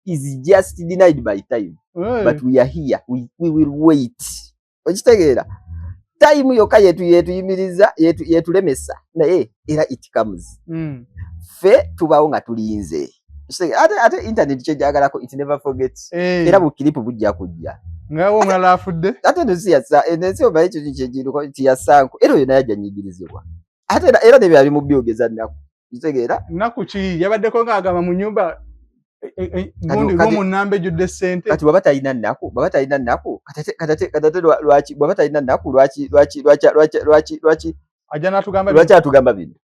Speaker 1: is just denied by time. But we are here, we will wait. Okitegeera time yokka yetuyimiriza yetulemesa naye era it comes. Fe tubawo nga tulinze. Ate internet kyejagalako it never forgets. Era bukiripu bujja kujja.
Speaker 2: Ngawo omulala afudde.
Speaker 1: Ate nosiyasa ensi oba ekyo kyejiriko tiyasanku era oyo naye ajanyigirizibwa. Ate era ne byali mu byogeza nnaku. Kitegeera?
Speaker 2: Nnaku ki yabaddeko ng'agamba mu nnyumba gundi gomu nambe judde sente.
Speaker 1: Kati baba talina nnaku katate lwaki baba talina nnaku lwaki
Speaker 2: ajja n'atugamba
Speaker 1: lwaki atugamba bino.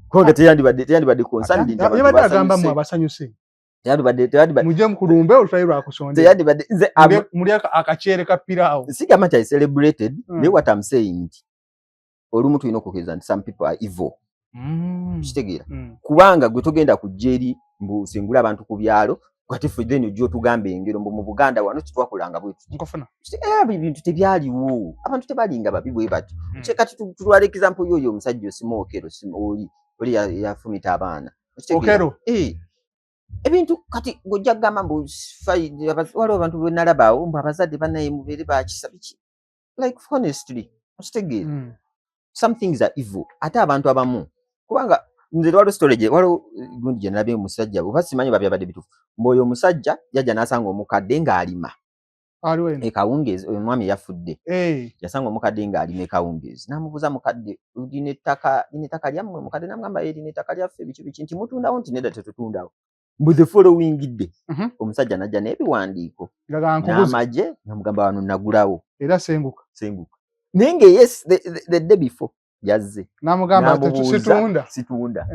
Speaker 1: Konga teyandibadde concerned nti
Speaker 2: abantu bagamba mu abasanyuse.
Speaker 1: Teyandibadde
Speaker 2: mujje mu kulumbe olutali lwakusonde.
Speaker 1: Teyandibadde nze
Speaker 2: muli akakyere ka piraawo.
Speaker 1: Sigamba nti I celebrated naye what I'm saying nti olumu tulina okukkiriza nti some people are evil. Kitegeera kubanga gwe togenda kujja eri mbusengula abantu ku byalo kati ffe then ojja otugambe engero mu Buganda wano kitwakolanga bwetu
Speaker 2: nkofuna
Speaker 1: ebintu tebyaliwo abantu tebalinga babi bwe bati kati tulwala example yoyo omusajja Osimookero oli yafumita abaana
Speaker 2: okero
Speaker 1: ebintu kati gojja gamba mbu waliwo abantu bwe nalabaawo mbu abazadde bannaye mubeere bakisa biki like honestly kitegeera some things are evil ate abantu abamu kubanga nze lwalo storage waliwo gundi gye nalabye omusajja oba simanyi babyabadde bituufu mboyo omusajja yajja n'asanga omukadde ng'alima ekawungeezi oyo omwami yafudde yasanga omukadde ng'alima ekawungeezi n'amubuuza mukadde lina ettaka lyammwe mukadde n'amugamba lina ettaka lyaffe biki nti mutundawo nti nedda tetutundawo mbu the following day omusajja n'ajja n'ebiwandiiko n'amagye n'amugamba wano nagulawo
Speaker 2: era senguka
Speaker 1: naye nga yes the day before yazze
Speaker 2: namugamba
Speaker 1: situunda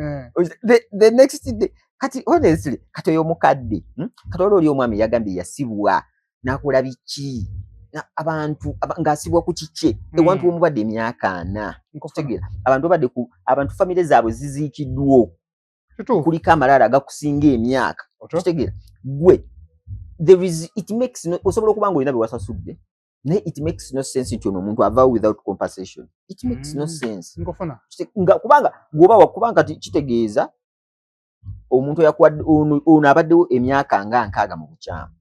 Speaker 1: the next day kati honestly kati oyo mukadde kati oli omwami yagambye yasibwa nakola biki abantu ng'asibwa ku kike ewantu omubadde emyaka 4 abantu famire zaabwe ziziikiddwo kuliko amalala agakusinga emyaka kitegeera gwe it makes osobola okuba nga olina bye wasasudde naye it makes no sense nti ono omuntu avaawo without compensation. It makes no sense. Kubanga kubanga kitegeeza omuntu yakuwadde ono abaddewo emyaka nga 6 mu bukyamu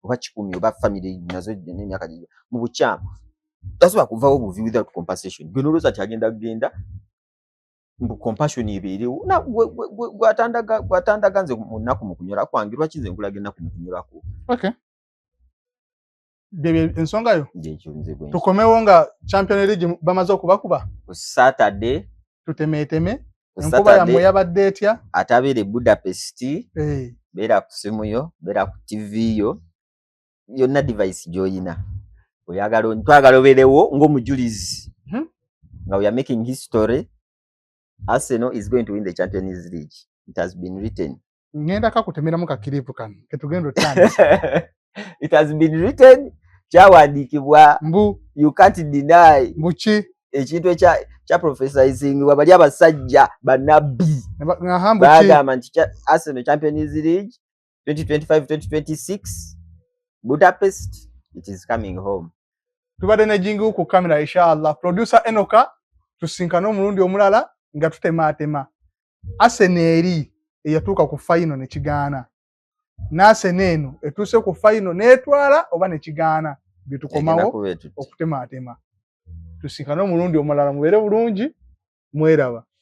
Speaker 1: oba 10 oba family nazo n'emyaka gye mu bukyamu tasobola kuvaawo buvi without compensation. Gwe n'olowooza ti agenda mbu compassion ebeerewo gwatandaga nze mu nnaku mu kunyolako kwange lwaki nze nkulaga ennaku mu kunyolako.
Speaker 2: Ensonga yo tukomewo nga Champions League bamaze okubakuba
Speaker 1: Saturday
Speaker 2: tutemeteme enkuba yammwe yabadde etya
Speaker 1: ate abeera Budapest beera ku simu yo beera ku TV yo yonna device gy'oyina twagala obeerewo ng'omujulizi nga we are making history. Arsenal is going to win the Champions League. It has been written.
Speaker 2: Ngenda kakutemeramu kakiripu kano ketugenda otandise.
Speaker 1: It has been written. Kyawandiikibwa. You can't deny.
Speaker 2: Mbuki
Speaker 1: ekintu ekya prophesizingibwa bali abasajja bannabbi bagamba nti Arsenal Champions League 2025-2026 Budapest, it is coming home.
Speaker 2: Tubadde ne jingu ku kamera inshallah. Producer Enoka tusinkana omulundi omulala nga tutemaatema. Arsenal eyatuuka ku final ne kigaana. N'Arsenal eno etuuse ku final n'etwala oba ne kigaana bitukomawo okutemaatema. Tusinkana omulundi omulala mubeere bulungi mweraba.